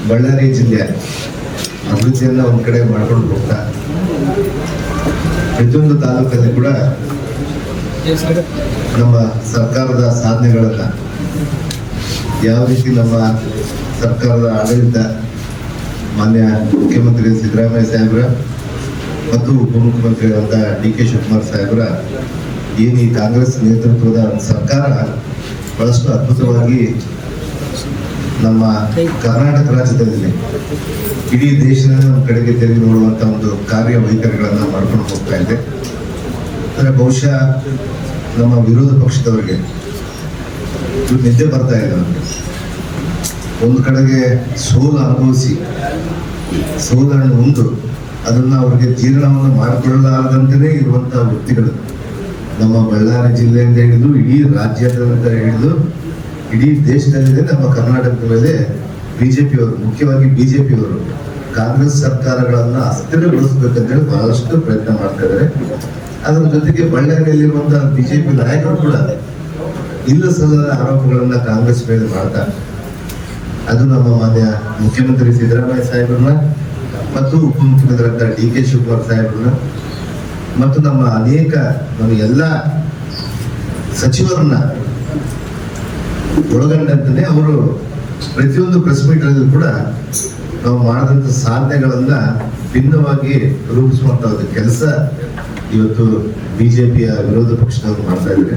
ಬಳ್ಳಾರಿ ಜಿಲ್ಲೆಯ ಅಭಿವೃದ್ಧಿಯನ್ನು ಒಂದು ಕಡೆ ಮಾಡ್ಕೊಂಡು ಹೋಗ್ತಾ ಪ್ರತಿಯೊಂದು ತಾಲೂಕಲ್ಲಿ ಕೂಡ ನಮ್ಮ ಸರ್ಕಾರದ ಸಾಧನೆಗಳನ್ನ ಯಾವ ರೀತಿ ನಮ್ಮ ಸರ್ಕಾರದ ಆಡಳಿತ ಮಾನ್ಯ ಮುಖ್ಯಮಂತ್ರಿ ಸಿದ್ದರಾಮಯ್ಯ ಸಾಹೇಬ್ರ ಮತ್ತು ಉಪಮುಖ್ಯಮಂತ್ರಿಯಾದ ಡಿ.ಕೆ. ಶಿವಕುಮಾರ್ ಸಾಹೇಬ್ರ ಏನು ಈ ಕಾಂಗ್ರೆಸ್ ನೇತೃತ್ವದ ಸರ್ಕಾರ ಬಹಳಷ್ಟು ಅದ್ಭುತವಾಗಿ ನಮ್ಮ ಕರ್ನಾಟಕ ರಾಜ್ಯದಲ್ಲಿ ಇಡೀ ದೇಶದ ನಮ್ಮ ಕಡೆಗೆ ತಿರುಗಿ ನೋಡುವಂತ ಒಂದು ಕಾರ್ಯವೈಖರಿಗಳನ್ನ ಮಾಡ್ಕೊಂಡು ಹೋಗ್ತಾ ಇದೆ. ಅಂದ್ರೆ ಬಹುಶಃ ನಮ್ಮ ವಿರೋಧ ಪಕ್ಷದವರಿಗೆ ಇವ್ರು ನಿದ್ದೆ ಬರ್ತಾ ಇದೆ. ಒಂದು ಕಡೆಗೆ ಸೋಲು ಅನುಭವಿಸಿ ಸೋಲನ್ನು ಉಂಡು ಅದನ್ನ ಅವ್ರಿಗೆ ಜೀರ್ಣವನ್ನು ಮಾಡಿಕೊಳ್ಳಲಾರದಂತೆಯೇ ಇರುವಂತಹ ವ್ಯಕ್ತಿಗಳು ನಮ್ಮ ಬಳ್ಳಾರಿ ಜಿಲ್ಲೆಯಿಂದ ಹಿಡಿದು ಇಡೀ ರಾಜ್ಯದಿಂದ ಹಿಡಿದು ಇಡೀ ದೇಶದಲ್ಲಿದೆ. ನಮ್ಮ ಕರ್ನಾಟಕದ ಮೇಲೆ ಬಿಜೆಪಿಯವರು, ಮುಖ್ಯವಾಗಿ ಬಿಜೆಪಿಯವರು ಕಾಂಗ್ರೆಸ್ ಸರ್ಕಾರಗಳನ್ನ ಅಸ್ಥಿರಗೊಳಿಸಬೇಕಂತೇಳಿ ಬಹಳಷ್ಟು ಪ್ರಯತ್ನ ಮಾಡ್ತಾ ಇದ್ದಾರೆ. ಅದರ ಜೊತೆಗೆ ಬಳ್ಳಾರಿಯಲ್ಲಿರುವಂತಹ ಬಿಜೆಪಿ ನಾಯಕರು ಕೂಡ ಇಲ್ಲ ಸಲ್ಲದ ಆರೋಪಗಳನ್ನ ಕಾಂಗ್ರೆಸ್ ಮೇಲೆ ಮಾಡ್ತಾರೆ. ಅದು ನಮ್ಮ ಮಾನ್ಯ ಮುಖ್ಯಮಂತ್ರಿ ಸಿದ್ದರಾಮಯ್ಯ ಸಾಹೇಬ್ರನ್ನ ಮತ್ತು ಉಪಮುಖ್ಯಮಂತ್ರಿ ಡಿ.ಕೆ. ಶಿವಕುಮಾರ್ ಸಾಹೇಬ್ರನ್ನ ಮತ್ತು ನಮ್ಮ ಅನೇಕ ಎಲ್ಲ ಸಚಿವರನ್ನ ಒಳಗೊಂಡಂತೆ ಅವರು ಪ್ರತಿಯೊಂದು ಪ್ರೆಸ್ ಮೀಟ್ ಅಲ್ಲಿ ಕೂಡ ನಾವು ಮಾಡಿದಂತ ಸಾಧನೆಗಳನ್ನ ಭಿನ್ನವಾಗಿ ರೂಪಿಸುವಂತ ಕೆಲಸ ಇವತ್ತು ಬಿಜೆಪಿಯ ವಿರೋಧ ಪಕ್ಷದವರು ಮಾಡ್ತಾ ಇದ್ದಾರೆ.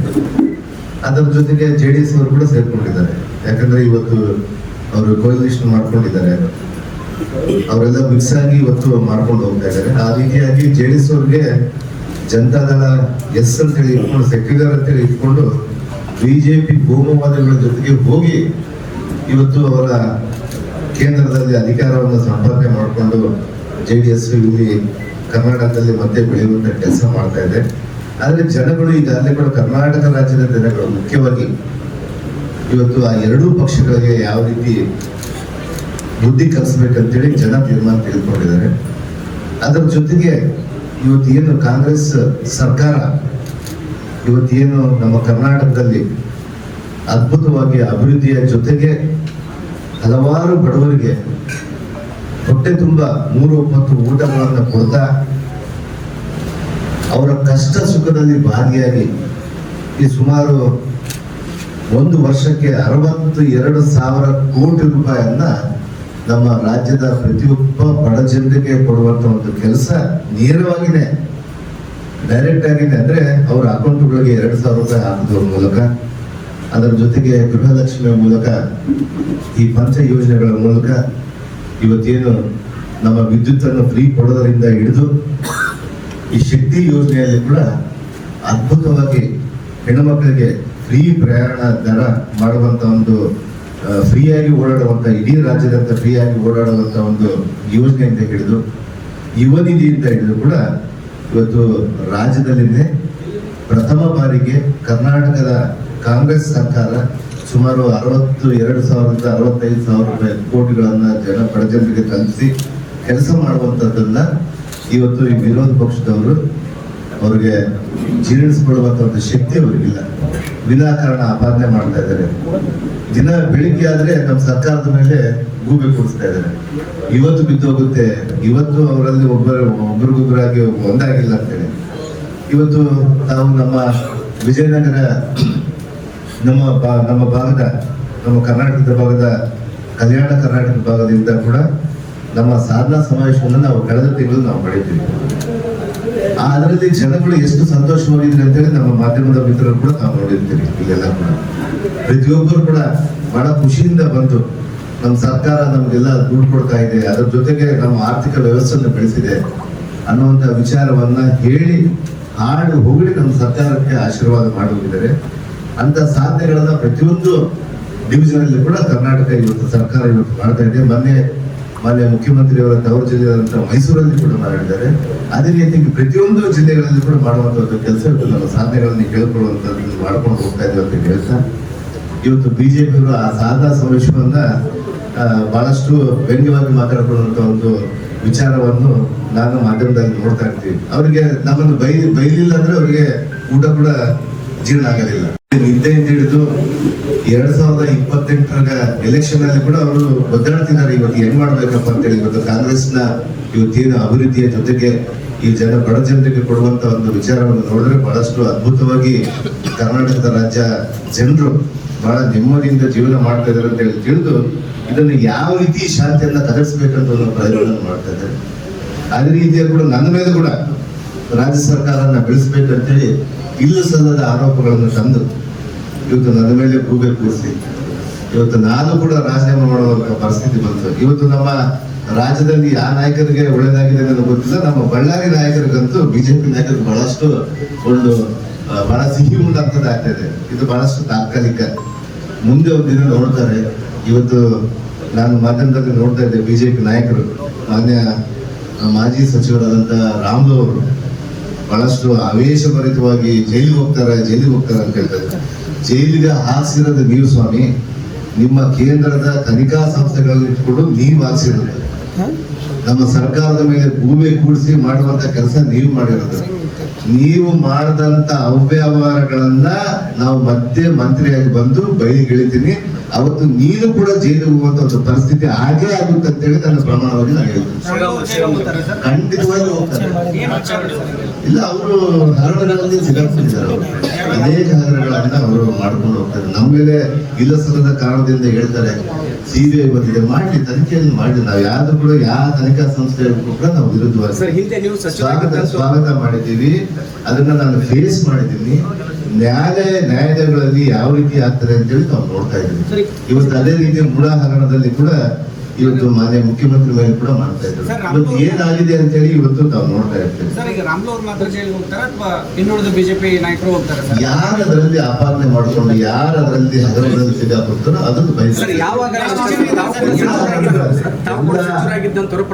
ಅದರ ಜೊತೆಗೆ ಜೆಡಿಎಸ್ ಅವರು ಕೂಡ ಸೇರ್ಕೊಂಡಿದ್ದಾರೆ. ಯಾಕಂದ್ರೆ ಇವತ್ತು ಅವರು ಕೋಲಿಷನ್ ಮಾಡ್ಕೊಂಡಿದ್ದಾರೆ. ಅವರೆಲ್ಲ ಮಿಕ್ಸ್ ಆಗಿ ಇವತ್ತು ಮಾಡ್ಕೊಂಡು ಹೋಗ್ತಾ ಇದ್ದಾರೆ. ಆ ರೀತಿಯಾಗಿ ಜೆಡಿಎಸ್ ಅವ್ರಿಗೆ ಜನತಾದಳ ಎಸ್ ಅಂತ ಹೇಳಿ ಇಟ್ಕೊಂಡು, ಸೆಕ್ಯುಲರ್ ಅಂತ ಹೇಳಿ ಇಟ್ಕೊಂಡು ಬಿಜೆಪಿ ಭೂಮವಾದಿಗಳ ಜೊತೆಗೆ ಹೋಗಿ ಇವತ್ತು ಅವರ ಕೇಂದ್ರದಲ್ಲಿ ಅಧಿಕಾರವನ್ನು ಸಂಪಾದನೆ ಮಾಡಿಕೊಂಡು ಜೆಡಿಎಸ್ ಇಲ್ಲಿ ಕರ್ನಾಟಕದಲ್ಲಿ ಮತ್ತೆ ಬೆಳೆಯುವಂತ ಕೆಲಸ ಮಾಡ್ತಾ ಇದೆ. ಆದ್ರೆ ಜನಗಳು ಈಗ ಅಲ್ಲಿ ಕೂಡ ಕರ್ನಾಟಕ ರಾಜ್ಯದ ಜನಗಳು ಮುಖ್ಯವಾಗಿ ಇವತ್ತು ಆ ಎರಡೂ ಪಕ್ಷಗಳಿಗೆ ಯಾವ ರೀತಿ ಬುದ್ಧಿ ಕಲಿಸ್ಬೇಕಂತೇಳಿ ಜನ ತೀರ್ಮಾನ ತೆಗೆದುಕೊಂಡಿದ್ದಾರೆ. ಅದರ ಜೊತೆಗೆ ಇವತ್ತೇನು ಕಾಂಗ್ರೆಸ್ ಸರ್ಕಾರ ಇವತ್ತೇನು ನಮ್ಮ ಕರ್ನಾಟಕದಲ್ಲಿ ಅದ್ಭುತವಾಗಿ ಅಭಿವೃದ್ಧಿಯ ಜೊತೆಗೆ ಹಲವಾರು ಬಡವರಿಗೆ ಹೊಟ್ಟೆ ತುಂಬ 3 ಹೊತ್ತು ಊಟಗಳನ್ನು ಕೊಡ್ತಾ ಅವರ ಕಷ್ಟ ಸುಖದಲ್ಲಿ ಭಾಗಿಯಾಗಿ ಈ ಸುಮಾರು ಒಂದು ವರ್ಷಕ್ಕೆ 62,000 ಕೋಟಿ ರೂಪಾಯಿಯನ್ನ ನಮ್ಮ ರಾಜ್ಯದ ಪ್ರತಿಯೊಬ್ಬ ಬಡ ಜನರಿಗೆ ಕೊಡುವಂತ ಒಂದು ಕೆಲಸ ನೇರವಾಗಿನೇ ಡೈರೆಕ್ಟ್ ಆಗಿದೆ. ಅಂದ್ರೆ ಅವರ ಅಕೌಂಟ್ಗಳಿಗೆ 2,000 ರೂಪಾಯಿ ಹಾಕೋದ್ರ ಮೂಲಕ, ಅದರ ಜೊತೆಗೆ ಗೃಹಲಕ್ಷ್ಮಿಯ ಮೂಲಕ, ಈ ಪಂಚ ಯೋಜನೆಗಳ ಮೂಲಕ ಇವತ್ತೇನು ನಮ್ಮ ವಿದ್ಯುತ್ ಅನ್ನು ಫ್ರೀ ಕೊಡೋದರಿಂದ ಹಿಡಿದು ಈ ಶಕ್ತಿ ಯೋಜನೆಯಲ್ಲಿ ಕೂಡ ಅದ್ಭುತವಾಗಿ ಹೆಣ್ಣುಮಕ್ಕಳಿಗೆ ಫ್ರೀ ಪ್ರಯಾಣ ದರ ಮಾಡುವಂತ ಒಂದು ಫ್ರೀಯಾಗಿ ಓಡಾಡುವಂತ, ಇಡೀ ರಾಜ್ಯದಂತ ಫ್ರೀಯಾಗಿ ಓಡಾಡುವಂತ ಒಂದು ಯೋಜನೆಯಿಂದ ಹಿಡಿದು ಯುವ ನಿಧಿಯಿಂದ ಹಿಡಿದು ಕೂಡ ಇವತ್ತು ರಾಜ್ಯದಲ್ಲಿನೇ ಪ್ರಥಮ ಬಾರಿಗೆ ಕರ್ನಾಟಕದ ಕಾಂಗ್ರೆಸ್ ಸರ್ಕಾರ ಸುಮಾರು 62,000ರಿಂದ 65,000 ರೂಪಾಯಿ ಕೋಟಿಗಳನ್ನ ಬಡ ಜನರಿಗೆ ತಲುಪಿಸಿ ಕೆಲಸ ಮಾಡುವಂತದ್ದನ್ನ ಇವತ್ತು ಈ ವಿರೋಧ ಪಕ್ಷದವರು ಅವ್ರಿಗೆ ಜೀರ್ಣಿಸಿಕೊಳ್ಳುವಂತ ಒಂದು ಶಕ್ತಿ ಅವರಿಗಿಲ್ಲ. ವಿನಾಕಾರಣ ಅಪಾದನೆ ಮಾಡ್ತಾ ಇದ್ದಾರೆ. ದಿನ ಬೆಳಿಗ್ಗೆ ಆದ್ರೆ ನಮ್ಮ ಸರ್ಕಾರದ ಮೇಲೆ ಗೂಬೆ ಕೂಡಿಸ್ತಾ ಇದ್ದಾರೆ. ಇವತ್ತು ಬಿದ್ದೋಗುತ್ತೆ, ಇವತ್ತು ಅವರಲ್ಲಿ ಒಬ್ಬರಿಗೊಬ್ಬರಾಗಿ ಒಂದಾಗಿಲ್ಲ ಅಂತೇಳಿ ಇವತ್ತು ನಾವು ನಮ್ಮ ವಿಜಯನಗರ ನಮ್ಮ ಭಾಗದ, ನಮ್ಮ ಕರ್ನಾಟಕದ ಭಾಗದ, ಕಲ್ಯಾಣ ಕರ್ನಾಟಕ ಭಾಗದಿಂದ ಕೂಡ ನಮ್ಮ ಸಾಧನಾ ಸಮಾವೇಶವನ್ನು ನಾವು ಕಳೆದ ತಿಂಗಳು ನಾವು ಮಾಡಿದ್ದೀವಿ. ಅದರಲ್ಲಿ ಜನಗಳು ಎಷ್ಟು ಸಂತೋಷವಾಗಿದ್ರು ಅಂತೇಳಿ ನಮ್ಮ ಮಾಧ್ಯಮದ ಮಿತ್ರರು ಕೂಡ ನಾವು ನೋಡಿರ್ತೀವಿ. ಇಲ್ಲೆಲ್ಲ ಕೂಡ ಪ್ರತಿಯೊಬ್ಬರು ಕೂಡ ಬಹಳ ಖುಷಿಯಿಂದ ಬಂದು ನಮ್ಮ ಸರ್ಕಾರ ನಮ್ಗೆಲ್ಲ ದುಡ್ಡು ಕೊಡ್ತಾ ಇದೆ, ಅದರ ಜೊತೆಗೆ ನಮ್ಮ ಆರ್ಥಿಕ ವ್ಯವಸ್ಥೆಯನ್ನು ಬೆಳೆಸಿದೆ ಅನ್ನುವಂತ ವಿಚಾರವನ್ನ ಹೇಳಿ ಹಾಡು ಹೊಗಳಿ ನಮ್ಮ ಸರ್ಕಾರಕ್ಕೆ ಆಶೀರ್ವಾದ ಮಾಡಿ ಹೋಗಿದ್ದಾರೆ. ಅಂತ ಸಾಧನೆಗಳನ್ನ ಪ್ರತಿಯೊಂದು ಡಿವಿಷನ್ ಅಲ್ಲಿ ಕೂಡ ಕರ್ನಾಟಕ ಇವತ್ತು ಸರ್ಕಾರ ಇವತ್ತು ಮಾಡ್ತಾ ಇದೆ. ಮಾನ್ಯ ಮುಖ್ಯಮಂತ್ರಿಯವರ ತವರು ಜಿಲ್ಲೆಯಾದಂಥ ಮೈಸೂರಲ್ಲಿ ಕೂಡ ಮಾಡಿದ್ದಾರೆ. ಅದೇ ರೀತಿ ಪ್ರತಿಯೊಂದು ಜಿಲ್ಲೆಗಳಲ್ಲಿ ಕೂಡ ಮಾಡುವಂತ ಕೆಲಸ ನಮ್ಮ ಸಾಧನೆಗಳನ್ನು ಕೇಳ್ಕೊಳ್ಳುವಂಥದ್ದು ಮಾಡ್ಕೊಂಡು ಹೋಗ್ತಾ ಇದ್ದೀವಿ ಅಂತ ಹೇಳ್ತಾ ಇವತ್ತು ಬಿಜೆಪಿಯವರು ಆ ಸಾಧನಾ ಸಮಾವೇಶವನ್ನ ಬಹಳಷ್ಟು ವ್ಯಂಗ್ಯವಾಗಿ ಮಾತಾಡ್ಕೊಳ್ಳುವಂತ ಒಂದು ವಿಚಾರವನ್ನು ನಾನು ಮಾಧ್ಯಮದಲ್ಲಿ ನೋಡ್ತಾ ಇರ್ತೀವಿ. ಅವರಿಗೆ ನಮ್ಮನ್ನು ಬೈಲಿಲ್ಲ ಅಂದ್ರೆ ಅವರಿಗೆ ಊಟ ಕೂಡ ಜೀರ್ಣ ಆಗೋದಿಲ್ಲ. ನಿದ್ದೆಯಿಂದ ಹಿಡಿದು 2028 ಎಲೆಕ್ಷನ್ ಅಲ್ಲಿ ಕೂಡ ಅವರು ಒದ್ದಾಡ್ತಿದ್ದಾರೆ. ಇವತ್ತು ಹೆಂಗ್ ಮಾಡ್ಬೇಕಪ್ಪ ಅಂತೇಳಿ ಇವತ್ತು ಕಾಂಗ್ರೆಸ್ನ ಇವತ್ತೇನು ಅಭಿವೃದ್ಧಿಯ ಜೊತೆಗೆ ಈ ಬಡ ಜನರಿಗೆ ಕೊಡುವಂತ ಒಂದು ವಿಚಾರವನ್ನು ನೋಡಿದ್ರೆ ಬಹಳಷ್ಟು ಅದ್ಭುತವಾಗಿ ಕರ್ನಾಟಕದ ರಾಜ್ಯ ಜನರು ಬಹಳ ನೆಮ್ಮದಿಯಿಂದ ಜೀವನ ಮಾಡ್ತಾ ಇದ್ದಾರೆ ಅಂತ ಹೇಳಿ ತಿಳಿದು ಇದನ್ನು ಯಾವ ರೀತಿ ಶಾಂತಿಯನ್ನ ಕದರ್ಸ್ಬೇಕಂತ ಒಂದು ಪ್ರಯತ್ನ ಮಾಡ್ತಾ ಇದ್ದಾರೆ. ಅದೇ ರೀತಿಯಾಗಿ ಕೂಡ ನನ್ನ ಮೇಲೆ ಕೂಡ ರಾಜ್ಯ ಸರ್ಕಾರನ ಬೆಳೆಸ್ಬೇಕಂತೇಳಿ ಇಲ್ಲ ಸಲ್ಲದ ಆರೋಪಗಳನ್ನು ತಂದು ಇವತ್ತು ನನ್ನ ಮೇಲೆ ಗೂಬೆ ಕೂರಿಸಿ ಇವತ್ತು ನಾನು ಕೂಡ ರಾಜೀನಾಮೆ ಮಾಡುವಂತ ಪರಿಸ್ಥಿತಿ ಬಂತು. ಇವತ್ತು ನಮ್ಮ ರಾಜ್ಯದಲ್ಲಿ ಯಾವ ನಾಯಕರಿಗೆ ಒಳ್ಳೇದಾಗಿದೆ ಅನ್ನೋದು ಗೊತ್ತಿಲ್ಲ. ನಮ್ಮ ಬಳ್ಳಾರಿ ನಾಯಕರಿಗಂತೂ ಬಿಜೆಪಿ ನಾಯಕರಿಗೆ ಬಹಳಷ್ಟು ಒಂದು ಬಹಳ ಸಿಹಿ ಉಂಟಾಗ್ತದೆ ಆಗ್ತದೆ. ಇದು ಬಹಳಷ್ಟು ತಾತ್ಕಾಲಿಕ, ಮುಂದೆ ಒಂದು ದಿನ ನೋಡ್ತಾರೆ. ಇವತ್ತು ನಾನು ಮಾಧ್ಯಮದಲ್ಲಿ ನೋಡ್ತಾ ಇದ್ದೆ, ಬಿಜೆಪಿ ನಾಯಕರು ಮಾನ್ಯ ಮಾಜಿ ಸಚಿವರಾದಂತ ರಾಮ್ಲು ಅವರು ಬಹಳಷ್ಟು ಆವೇಶಭರಿತವಾಗಿ ಜೈಲಿಗೆ ಹೋಗ್ತಾರೆ ಅಂತ ಹೇಳ್ತಾರೆ. ಜೈಲಿಗೆ ಹಾಕ್ಸಿರೋದು ನೀವು ಸ್ವಾಮಿ, ನಿಮ್ಮ ಕೇಂದ್ರದ ತನಿಖಾ ಸಂಸ್ಥೆಗಳಲ್ಲಿ ಇಟ್ಕೊಂಡು ನೀವು ಹಾಕ್ಸಿರೋದು. ನಮ್ಮ ಸರ್ಕಾರದ ಮೇಲೆ ಗೂಬೆ ಕೂಡಿಸಿ ಮಾಡುವಂತ ಕೆಲಸ ನೀವು ಮಾಡಿರೋದು. ನೀವು ಮಾಡಿದಂತ ಅವ್ಯವಹಾರಗಳನ್ನ ನಾವು ಮತ್ತೆ ಮಂತ್ರಿಯಾಗಿ ಬಂದು ಬಯಲಿಗಿಳಿತೀನಿ. ಅವತ್ತು ನೀನು ಕೂಡ ಜೈಲಿಗೆ ಹೋಗುವಂತ ಒಂದು ಪರಿಸ್ಥಿತಿ ಆಗೇ ಆಗುತ್ತೆ ಅಂತ ಹೇಳಿ ನನ್ನ ಪ್ರಮಾಣವಾಗಿ ನಾನು ಹೇಳ್ತೀನಿ. ಖಂಡಿತವಾಗಿ ಹೋಗ್ತಾರೆ. ಇಲ್ಲ, ಅವರು ಹಗರಣಗಳಲ್ಲಿ ಸಿಗಾಕೊಂಡಿದ್ದಾರೆ. ಅನೇಕ ಹಗರಣಗಳನ್ನ ಅವರು ಮಾಡ್ಕೊಂಡು ಹೋಗ್ತಾರೆ. ನಮ್ಮ ಮೇಲೆ ಇಲ್ಲ ಸಲ್ಲದ ಕಾರಣದಿಂದ ಹೇಳ್ತಾರೆ ಸಿಬಿಐ ಬಂದಿದೆ, ಮಾಡಿ ತನಿಖೆಯನ್ನು ಮಾಡಿ. ನಾವು ಯಾವ್ದು ಕೂಡ ಯಾವ ತನಿಖಾ ಸಂಸ್ಥೆ ಕೂಡ ನಾವು ವಿರುದ್ಧವಾಗಿ ಸ್ವಾಗತ ಮಾಡಿದ್ದೀವಿ. ಅದನ್ನ ನಾನು ಫೇಸ್ ಮಾಡಿದ್ದೀನಿ. ನ್ಯಾಯಾಲಯಗಳಲ್ಲಿ ಯಾವ ರೀತಿ ಆಗ್ತದೆ ಅಂತ ಹೇಳಿ ನಾವು ನೋಡ್ತಾ ಇದ್ದೀವಿ. ಇವತ್ತು ಅದೇ ರೀತಿ ಮೂಢ ಹಗರಣದಲ್ಲಿ ಕೂಡ ಇವತ್ತು ಮಾನ್ಯ ಮುಖ್ಯಮಂತ್ರಿ ಮೇಲೆ ಕೂಡ ಮಾಡ್ತಾ ಇದ್ದಾರೆ. ಇವತ್ತು ಏನಾಗಿದೆ ಅಂತ ಹೇಳಿ ಇವತ್ತು ನಾವು ನೋಡ್ತಾ ಇರ್ತೀವಿ. ಯಾರು ಅದರಲ್ಲಿ ಅಪಾಲನೆ ಮಾಡಿಕೊಂಡು ಯಾರು ಅದರಲ್ಲಿ ಹಗರಣದಲ್ಲಿ ಸಿಗಾಕೊಡ್ತಾರೋ ಅದನ್ನು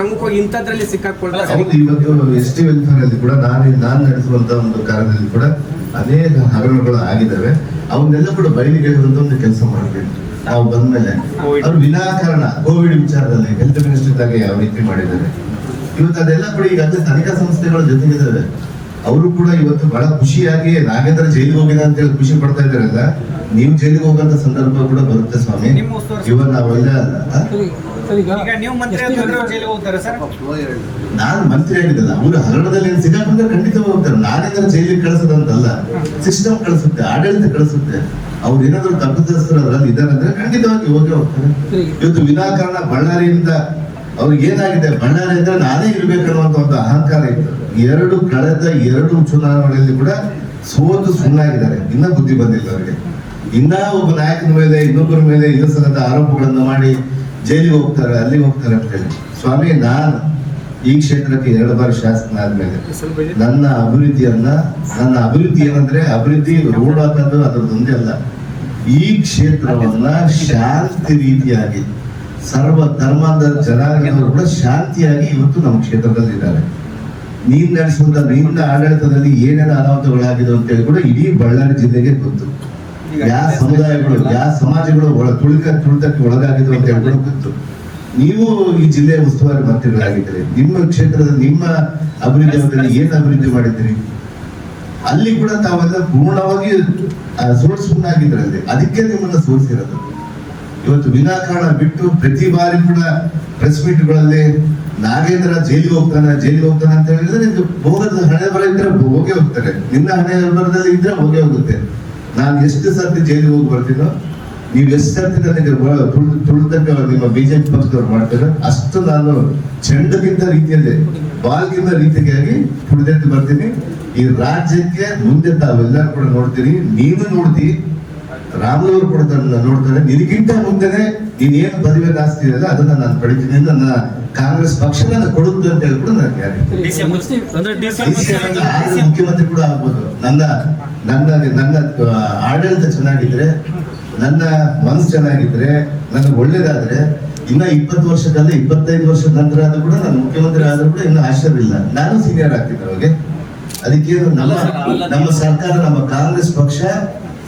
ಪ್ರಮುಖವಾಗಿ ಇಂಥದ್ರಲ್ಲಿ ಸಿಕ್ಕಾಕೊಳ್ತಾರೆ. ಇವತ್ತು ಎಸ್ ಟಿ ವೆಲ್ಫೇರ್ ಅಲ್ಲಿ ಕೂಡ ನಾನು ನಡೆಸುವಂತ ಒಂದು ಕಾರ್ಯದಲ್ಲಿ ಕೂಡ ಅನೇಕ ಹಗರಣಗಳು ಆಗಿದ್ದಾವೆ. ಅವನ್ನೆಲ್ಲ ಕೂಡ ಬಯಲಿಗೆಳುವಂತ ಒಂದು ಕೆಲಸ ಮಾಡಬೇಕು. ನಾವು ಬಂದ್ಮೇಲೆ ಅವ್ರು ವಿನಾಕಾರಣ ಕೋವಿಡ್ ವಿಚಾರದಲ್ಲಿ ಹೆಲ್ತ್ ಮಿನಿಸ್ಟರ್ ಇದ್ದಾಗ ಯಾವ ರೀತಿ ಮಾಡಿದ್ದಾರೆ, ಇವತ್ತು ಅದೆಲ್ಲ ಕೂಡ ಈಗಾಗಲೇ ತನಿಖಾ ಸಂಸ್ಥೆಗಳ ಜೊತೆಗಿದ್ದಾರೆ. ಅವರು ಕೂಡ ಇವತ್ತು ಬಹಳ ಖುಷಿಯಾಗಿ ನಾಗೇಂದ್ರ ಜೈಲಿಗೆ ಹೋಗಿದೆ ಅಂತ ಹೇಳಿ ಖುಷಿ ಪಡ್ತಾ ಇದ್ದಾರಲ್ಲ. ನೀವು ಜೈಲಿಗೆ ಹೋಗುವಂತ ಸಂದರ್ಭ ಕೂಡ ಬರುತ್ತೆ ಸ್ವಾಮಿ. ಇವಾಗ ನಾವೆಲ್ಲ ನಾನು ಮಂತ್ರಿ ಆಗಿದ್ದಲ್ಲ, ಅವರು ಹಗರಣದಲ್ಲಿ ಸಿಗಾಕೊಂಡ್ರೆ ಖಂಡಿತ ಹೋಗ್ತಾರೆ. ನಾನೇನಾದ್ರೂ ಜೈಲಿಗೆ ಕಳಿಸೋದಂತಲ್ಲ, ಸಿಸ್ಟಮ್ ಕಳಿಸುತ್ತೆ, ಆಡಳಿತ ಕಳಿಸುತ್ತೆ. ಅವ್ರು ಏನಾದ್ರು ತಪ್ಪಿತಸ್ಥರು ಅದ್ರಲ್ಲಿ ಇದ್ದಾರೆ ಅಂದ್ರೆ ಖಂಡಿತವಾಗಿ ಹೋಗಿ ಹೋಗ್ತಾರೆ. ಇವತ್ತು ವಿನಾಕಾರಣ ಬಳ್ಳಾರಿಯಿಂದ ಅವ್ರಿಗೆ ಏನಾಗಿದೆ, ಬಳ್ಳಾರಿ ಅಂದ್ರೆ ನಾನೇ ಇರ್ಬೇಕನ್ನುವಂತ ಒಂದು ಅಹಂಕಾರ ಇತ್ತು. ಕಳೆದ ಎರಡು ಚುನಾವಣೆಯಲ್ಲಿ ಕೂಡ ಸೋತು ಸುಳ್ಳಾಗಿದ್ದಾರೆ. ಇನ್ನ ಬುದ್ಧಿ ಬಂದಿಲ್ಲ ಅವರಿಗೆ. ಇನ್ನ ಒಬ್ಬ ನಾಯಕನ ಮೇಲೆ ಇನ್ನೊಬ್ಬರ ಮೇಲೆ ಇಲ್ಲಸಲ್ಲದ ಆರೋಪಗಳನ್ನು ಮಾಡಿ ಜೈಲಿಗೆ ಹೋಗ್ತಾರೆ, ಅಲ್ಲಿಗೆ ಹೋಗ್ತಾರೆ ಅಂತ ಹೇಳಿ. ಸ್ವಾಮಿ, ನಾನು ಈ ಕ್ಷೇತ್ರಕ್ಕೆ 2 ಬಾರಿ ಶಾಸಕನಾದ್ಮೇಲೆ ನನ್ನ ಅಭಿವೃದ್ಧಿ ಏನಂದ್ರೆ, ಅಭಿವೃದ್ಧಿ ರೋಡ್ ಹಾಕೋದು ಅದರದೊಂದೇ ಅಲ್ಲ, ಈ ಕ್ಷೇತ್ರವನ್ನ ಶಾಂತಿ ರೀತಿಯಾಗಿ ಸರ್ವ ಧರ್ಮದ ಜನಾಂಗದವರು ಕೂಡ ಶಾಂತಿಯಾಗಿ ಇವತ್ತು ನಮ್ಮ ಕ್ಷೇತ್ರದಲ್ಲಿ ಇದ್ದಾರೆ. ನೀನ್ ನಡೆಸುವಂತ ನಿನ್ನ ಆಡಳಿತದಲ್ಲಿ ಏನೇನು ಅನಾಹುತಗಳಾಗಿದೆ ಅಂತ ಹೇಳಿ ಕೂಡ ಇಡೀ ಬಳ್ಳಾರಿ ಜಿಲ್ಲೆಗೆ ಗೊತ್ತು. ಯಾವ ಸಮುದಾಯಗಳು ಯಾವ ಸಮಾಜಗಳು ತುಳಿತಕ್ಕೆ ಒಳಗಾಗಿದ್ದು ಅಂತ ಹೇಳಿ ಗೊತ್ತು. ನೀವು ಈ ಜಿಲ್ಲೆಯ ಉಸ್ತುವಾರಿ ಮಂತ್ರಿಗಳಾಗಿದ್ದೀರಿ. ನಿಮ್ಮ ಕ್ಷೇತ್ರದಲ್ಲಿ ನಿಮ್ಮ ಅಭಿವೃದ್ಧಿ ಏನ್ ಅಭಿವೃದ್ಧಿ ಮಾಡಿದ್ರಿ? ಅಲ್ಲಿ ಕೂಡ ತಾವೆಲ್ಲ ಪೂರ್ಣವಾಗಿ ಸೋಲಿಸಿದ್ರಲ್ಲಿ, ಅದಕ್ಕೆ ನಿಮ್ಮನ್ನ ಸೋಲಿಸಿರೋದು. ಇವತ್ತು ವಿನಾಕಾರಣ ಬಿಟ್ಟು ಪ್ರತಿ ಬಾರಿ ಕೂಡ ಪ್ರೆಸ್ ಮೀಟ್ಗಳಲ್ಲಿ ನಾಗೇಂದ್ರ ಜೈಲಿಗೆ ಹೋಗ್ತಾನೆ ಅಂತ ಹೇಳಿದ್ರೆ, ನಿಮ್ದು ಹೋಗೋದು ಹಣೆ ಬರ ಇದ್ರೆ ಹೋಗೇ ಹೋಗ್ತಾರೆ. ನಿನ್ನ ಹಣೆ ಬರದಲ್ಲಿ ಇದ್ರೆ ಹೋಗೇ ಹೋಗುತ್ತೆ. ನಾನು ಎಷ್ಟು ಸರ್ತಿ ಜೈಲಿಗೆ ಹೋಗಿ ಬರ್ತೀನೋ, ನೀವು ಎಷ್ಟು ಸರ್ತಿ ನನಗೆ ತುಳಿತಕ್ಕೆ ನಿಮ್ಮ ಬಿಜೆಪಿ ಪಕ್ಷದವ್ರು ಮಾಡ್ತಾರೆ, ಅಷ್ಟು ನಾನು ಚೆಂಡಗಿಂತ ರೀತಿಯಲ್ಲಿ ಬಾಲ್ಗಿಂತ ರೀತಿಯಾಗಿ ಕುಡಿದೆದ್ದು ಬರ್ತೀನಿ. ಈ ರಾಜ್ಯಕ್ಕೆ ಮುಂದೆ ತಾವೆಲ್ಲರೂ ಕೂಡ ನೋಡ್ತೀರಿ, ನೀನು ನೋಡ್ತಿ, ರಾಮನವರು ಕೂಡ ನೋಡ್ತಾರೆ. ನಿನಗಿಂತ ಮುಂದೆನೆ ನೀನೇನು ಪದವಿ ಆಸ್ತಿ ಇದೆಯಲ್ಲ ಅದನ್ನ ನಾನು ಪಡಿತೀನಿ. ನನ್ನ ಕಾಂಗ್ರೆಸ್ ಪಕ್ಷ ನನ್ನ ಕೊಡುತ್ತೆ ಅಂತ ಹೇಳಿ ಕೂಡ ನಾನು ಮುಖ್ಯಮಂತ್ರಿ ಕೂಡ ಆಗ್ಬೋದು. ನನ್ನ ಆಡಳಿತ ಚೆನ್ನಾಗಿದ್ರೆ, ನನ್ನ ಮನಸ್ಸು ಚೆನ್ನಾಗಿದ್ರೆ, ನನಗೆ ಒಳ್ಳೇದಾದ್ರೆ, ಇನ್ನ 20 ವರ್ಷದಲ್ಲ 25 ವರ್ಷದ ನಂತರ ಆದ್ರೂ ಕೂಡ ನಾನು ಮುಖ್ಯಮಂತ್ರಿ ಆದ್ರೂ ಕೂಡ ಇನ್ನು ಆಶ್ಚರ್ಯ ಇಲ್ಲ. ನಾನು ಸೀನಿಯರ್ ಆಗ್ತೀನಿ ಅವಾಗ. ಅದಕ್ಕೇನು ನಮ್ಮ ಸರ್ಕಾರ, ನಮ್ಮ ಕಾಂಗ್ರೆಸ್ ಪಕ್ಷ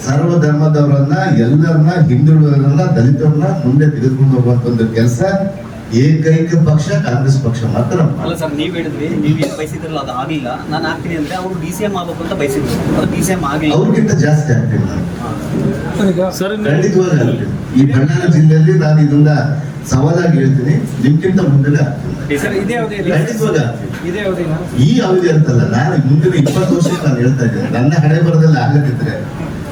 ಸರ್ವ ಧರ್ಮದವರನ್ನ, ಎಲ್ಲರನ್ನ, ಹಿಂದುಳಿದವರನ್ನ, ದಲಿತರನ್ನ ಮುಂದೆ ತೆಗೆದುಕೊಂಡು ಹೋಗುವಂತ ಒಂದು ಕೆಲಸ ಏಕೈಕ ಪಕ್ಷ ಕಾಂಗ್ರೆಸ್ ಪಕ್ಷ ಮಾತ್ರ. ಅಲ್ಲ ಸರ್, ನೀವ್ ಹೇಳಿದ್ರಿ ನೀವು ಏನು ಬಯಸಿದ್ರಲ್ಲ ಅದು ಆಗಿಲ್ಲ, ನಾನು ಆಗ್ತೀನಿ ಅಂದ್ರೆ ಅವರು DCM ಆಗ್ಬೇಕು ಅಂತ ಬಯಸಿದ್ರು, ಅದು DCM ಆಗಿಲ್ಲ. ಅವ್ರಿಗಿಂತ ಜಾಸ್ತಿ ಆಗ್ತೀನಿ ನಾನು, ಸರ್ ಖಂಡಿತವಾಗಿ ಆಗ್ತೀನಿ. ಈ ಬಳ್ಳಾರಿ ಜಿಲ್ಲೆಯಲ್ಲಿ ನಾನು ಇದನ್ನ ಸವಾಲಾಗಿ ಹೇಳ್ತೀನಿ, ನಿಮ್ಗಿಂತ ಮುಂದೆ ಆಗ್ತೀನಿ, ಸರ್ ಇದೇ ಅವಧಿಯಲ್ಲಿ ಖಂಡಿತವಾಗಿ ಆಗ್ತೀನಿ. ಇದೇ ಅವಧಿನ ಈ ಅವಧಿ ಅಂತಲ್ಲ, ನಾನು ಮುಂದಿನ 20 ವರ್ಷಕ್ಕೆ ನಾನು ಹೇಳ್ತಾ ಇದ್ದೇನೆ. ನನ್ನ ಹಣೆ ಬರದಲ್ಲಿ ಆಗದಿದ್ರೆ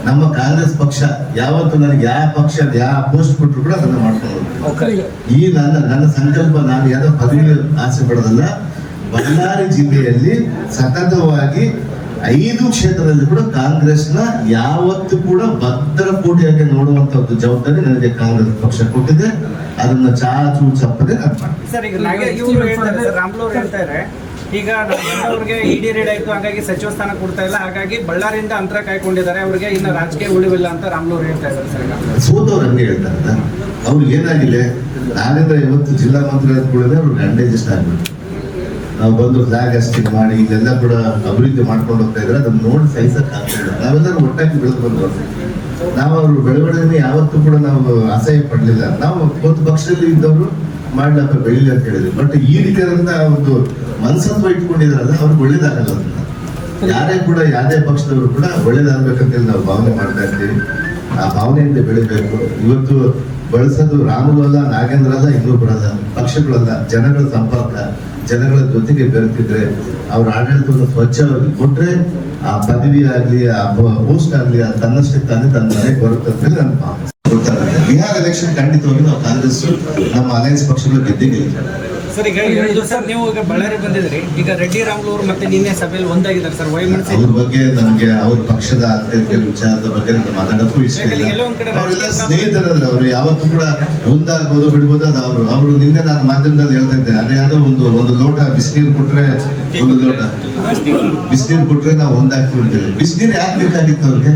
ನಮ್ಮ ಕಾಂಗ್ರೆಸ್ ಪಕ್ಷ ಯಾವತ್ತು ನನಗೆ ಯಾವ ಪಕ್ಷ ಯಾವ ಪೋಸ್ಟ್ ಕೊಟ್ಟರು ಕೂಡ ಅದನ್ನ ಮಾಡ್ಕೊಂಡು ಹೋಗ್ತೀನಿ. ಈ ನನ್ನ ಸಂಕಲ್ಪ, ನಾನು ಯಾವ್ದೋ ಪದವಿ ಆಸೆ ಪಡೋದಲ್ಲ. ಬಳ್ಳಾರಿ ಜಿಲ್ಲೆಯಲ್ಲಿ ಸತತವಾಗಿ 5 ಕ್ಷೇತ್ರದಲ್ಲಿ ಕೂಡ ಕಾಂಗ್ರೆಸ್ನ ಯಾವತ್ತು ಕೂಡ ಭದ್ರಕೋಟೆಯಾಗಿ ನೋಡುವಂತದ್ದು ಜವಾಬ್ದಾರಿ ನನಗೆ ಕಾಂಗ್ರೆಸ್ ಪಕ್ಷ ಕೊಟ್ಟಿದೆ. ಅದನ್ನ ಚಾಚು ಚಪ್ಪದೆ ನಾನು ಮಾಡ್ತೀನಿ. ಸರ್ ಈಗ ಇವರು ಹೇಳ್ತಾರೆ, ರಾಮ್ಲು ಅವ್ರು ಹೇಳ್ತಾರೆ, ಈಗ ಅವ್ರಿಗೆ ಇಡಿ ರೇಡ್ ಆಯ್ತು, ಹಾಗಾಗಿ ಸಚಿವ ಸ್ಥಾನ ಕೊಡ್ತಾ ಇಲ್ಲ, ಹಾಗಾಗಿ ಬಳ್ಳಾರಿಯಿಂದ ಅಂತರ ಕಾಯ್ಕೊಂಡಿದ್ದಾರೆ, ಅವ್ರಿಗೆ ಇನ್ನು ರಾಜಕೀಯ ಉಳಿವಿಲ್ಲ ಅಂತ ರಾಮ್ಲು ಅವ್ರು ಹೇಳ್ತಾ ಇದ್ದಾರೆ ಸರ್. ಈಗ ಸೋತವ್ರು ಹಂಗೆ ಹೇಳ್ತಾರಲ್ಲ, ಅವ್ರಿಗೆ ಏನಾಗಿದೆ, ನಾನಿಂದ ಇವತ್ತು ಜಿಲ್ಲಾ ಮಂತ್ರಿ ಆದ ಕೂಡಲೇ ಅವ್ರಿಗೆ ಅಡ್ಜಸ್ಟ್ ಆಗ್ಬಿಟ್ಟು ನಾವು ಬಂದು ಫ್ಲಾಗ್ ಹಾಸ್ಟಿಂಗ್ ಮಾಡಿ ಇದೆಲ್ಲ ಕೂಡ ಅಭಿವೃದ್ಧಿ ಮಾಡ್ಕೊಂಡು ಹೋಗ್ತಾ ಇದ್ರೆ ಅದನ್ನ ನೋಡಿ ಸಹಿಸಕ್ ಆಗ್ತಿಲ್ಲ. ನಾವೆಲ್ಲರೂ ಒಟ್ಟಾಗಿ ಬೆಳೆದು ಬಂದವರು, ನಾವು ಅವ್ರ ಬೆಳವಣಿಗೆ ಯಾವತ್ತೂ ಕೂಡ ನಾವು ಅಸಹ್ಯ ಪಡ್ಲಿಲ್ಲ. ನಾವು ಒಂದು ಪಕ್ಷದಲ್ಲಿ ಇದ್ದವರು ಮಾಡ್ಲಪ್ಪ ಬೆಳಿಲಿ ಅಂತ ಹೇಳಿದ್ವಿ. ಬಟ್ ಈ ರೀತಿಯಾದಂತ ಒಂದು ಮನಸ್ಸತ್ವ ಇಟ್ಕೊಂಡಿದಾರಲ್ಲ, ಅವ್ರಿಗೆ ಒಳ್ಳೇದಾಗಲ್ಲ. ಅದನ್ನ ಯಾರೇ ಕೂಡ ಯಾವುದೇ ಪಕ್ಷದವರು ಕೂಡ ಒಳ್ಳೇದಾಗ್ಬೇಕಂತೇಳಿ ನಾವು ಭಾವನೆ ಮಾಡ್ತಾ ಇರ್ತೀವಿ. ಆ ಭಾವನೆಯಿಂದ ಬೆಳಿಬೇಕು. ಇವತ್ತು ಬಳಸೋದು ರಾಮುಲು ಅಲ್ಲ, ನಾಗೇಂದ್ರ ಅಲ್ಲ, ಇನ್ನೊಬ್ಬರಲ್ಲ, ಪಕ್ಷಗಳಲ್ಲ, ಜನಗಳ ಸಂಪರ್ಕ, ಜನಗಳ ಜೊತೆಗೆ ಬೆರೆತಿದ್ರೆ ಅವ್ರ ಆಡಳಿತವನ್ನು ಸ್ವಚ್ಛವಾಗಿ ಕೊಟ್ರೆ ಆ ಪದವಿ ಆಗ್ಲಿ, ಆ ಪೋಸ್ಟ್ ಆಗ್ಲಿ, ಅದು ತನ್ನಷ್ಟೇ ತಾನೇ ತನ್ನ ಮನೆಗೆ ಬರುತ್ತೆ ಅಂತ ನನ್ನ ಭಾವನೆ. ಗೊತ್ತಾಗುತ್ತೆ. ಬಿಹಾರ್ ಎಲೆಕ್ಷನ್ ಖಂಡಿತವಾಗಿ ನಾವು ಕಾಂಗ್ರೆಸ್ ನಮ್ಮ ಅಲಯನ್ಸ್ ಪಕ್ಷಗಳು ಗೆದ್ದೇ ಗೆಲ್ಲಿದ್ದಾರೆ. ಸರ್ ಈಗ ಹೇಳಿದ್ರು ಸರ್, ನೀವು ಈಗ ಬಳ್ಳಾರಿ ಬಂದಿದ್ರಿ, ಈಗ ರೆಡ್ಡಿ ರಾಮ್ಲು ಅವರು ಮತ್ತೆ ನಿನ್ನೆ ಸಭೆಯಲ್ಲಿ ಒಂದಾಗಿದ್ದಾರೆ ಸರ್. ವೈಮನಸಿ ಅವ್ರ ಬಗ್ಗೆ ನಮ್ಗೆ ಅವ್ರ ಪಕ್ಷದ ಆರ್ಥಿಕ ವಿಚಾರದ ಬಗ್ಗೆ ಮಾತಾಡಕ್ಕೂ ಇಷ್ಟ ಇಲ್ಲ. ಅವರೆಲ್ಲ ಸ್ನೇಹಿತರಲ್ಲ, ಅವರು ಯಾವತ್ತೂ ಕೂಡ ಒಂದಾಗ್ಬೋದು ಬಿಡ್ಬೋದು, ಅದು ಅವರು ನಿನ್ನೆ ನಾನು ಮಾಧ್ಯಮದಲ್ಲಿ ಹೇಳ್ತಾ ಇದ್ದೆ, ಅದೇ ಯಾವ್ದೋ ಒಂದು ಲೋಟ ಬಿಸಿನೀರು ಕೊಟ್ರೆ, ಒಂದು ಲೋಟ ಬಿಸಿನೀರು ಕೊಟ್ರೆ ನಾವು ಒಂದಾಗ್ತಿರ್ತೇವೆ. ಬಿಸಿನೀರು ಯಾಕೆ ಬೇಕಾಗಿತ್ತು ಅವ್ರಿಗೆ?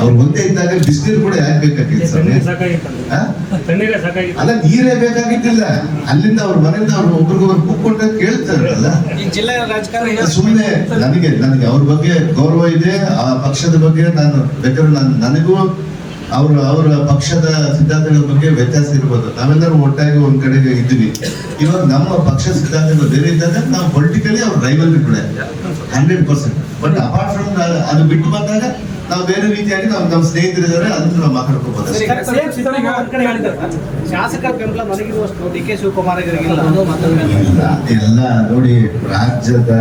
ಅವ್ರು ಒಂದೇ ಇದ್ದಾಗ ಬಿಸಿನೀರು ಕೂಡ ಯಾಕೆ ಬೇಕಾಗಿತ್ತು ಸರ್? ಅಲ್ಲ, ನೀರೇ ಬೇಕಾಗಿದ್ದಿಲ್ಲ. ಅಲ್ಲಿಂದ ಅವ್ರ ಮನೆಯಿಂದ ಅವ್ರು ಒಬ್ರಿಗೊಬ್ರು ಕೂತ್ಕೊಂಡ್ರೆ ಕೇಳ್ತಾರಲ್ಲ. ಈ ಜಿಲ್ಲಾ ರಾಜಕಾರಣ ಸುಮ್ಮನೆ ನನಗೆ ಅವ್ರ ಬಗ್ಗೆ ಗೌರವ ಇದೆ, ಆ ಪಕ್ಷದ ಬಗ್ಗೆ ನಾನು ಬೇಕಾದ್ರೆ ನನಗೂ ಅವರ ಪಕ್ಷದ ಸಿದ್ಧಾಂತಗಳ ಬಗ್ಗೆ ವ್ಯತ್ಯಾಸ ಇರ್ಬೋದು. ನಾವೆಲ್ಲರೂ ಒಟ್ಟಾಗಿ ಒಂದ್ ಕಡೆಗೆ ಇದ್ವಿ. ಇವಾಗ ನಮ್ಮ ಪಕ್ಷ ಸಿದ್ಧಾಂತಗಳು ಬೇರೆ ಇದ್ದಾಗ ನಾವು ಪೊಲಿಟಿಕಲಿ ಅವ್ರ ರೈವಲ್ರಿ ಕೂಡ 100%. ಬಟ್ ಅಪಾರ್ಟ್ ಫ್ರಮ್ ಅದು ಬಿಟ್ಟು ಬಂದಾಗ ನಾವು ಬೇರೆ ರೀತಿಯಾಗಿ ನಮ್ಮ ಸ್ನೇಹಿತರಿದ್ದಾರೆ, ಅದನ್ನು ನಾವು ಮಾತಾಡ್ಕೋಬಹುದು. ಶಾಸಕರ ಬೆಂಬಲ ನನಗಿರುವಷ್ಟು DK ಶಿವಕುಮಾರ್ ಅವರಿಗಿಲ್ಲ. ಎಲ್ಲ ನೋಡಿ, ರಾಜ್ಯದ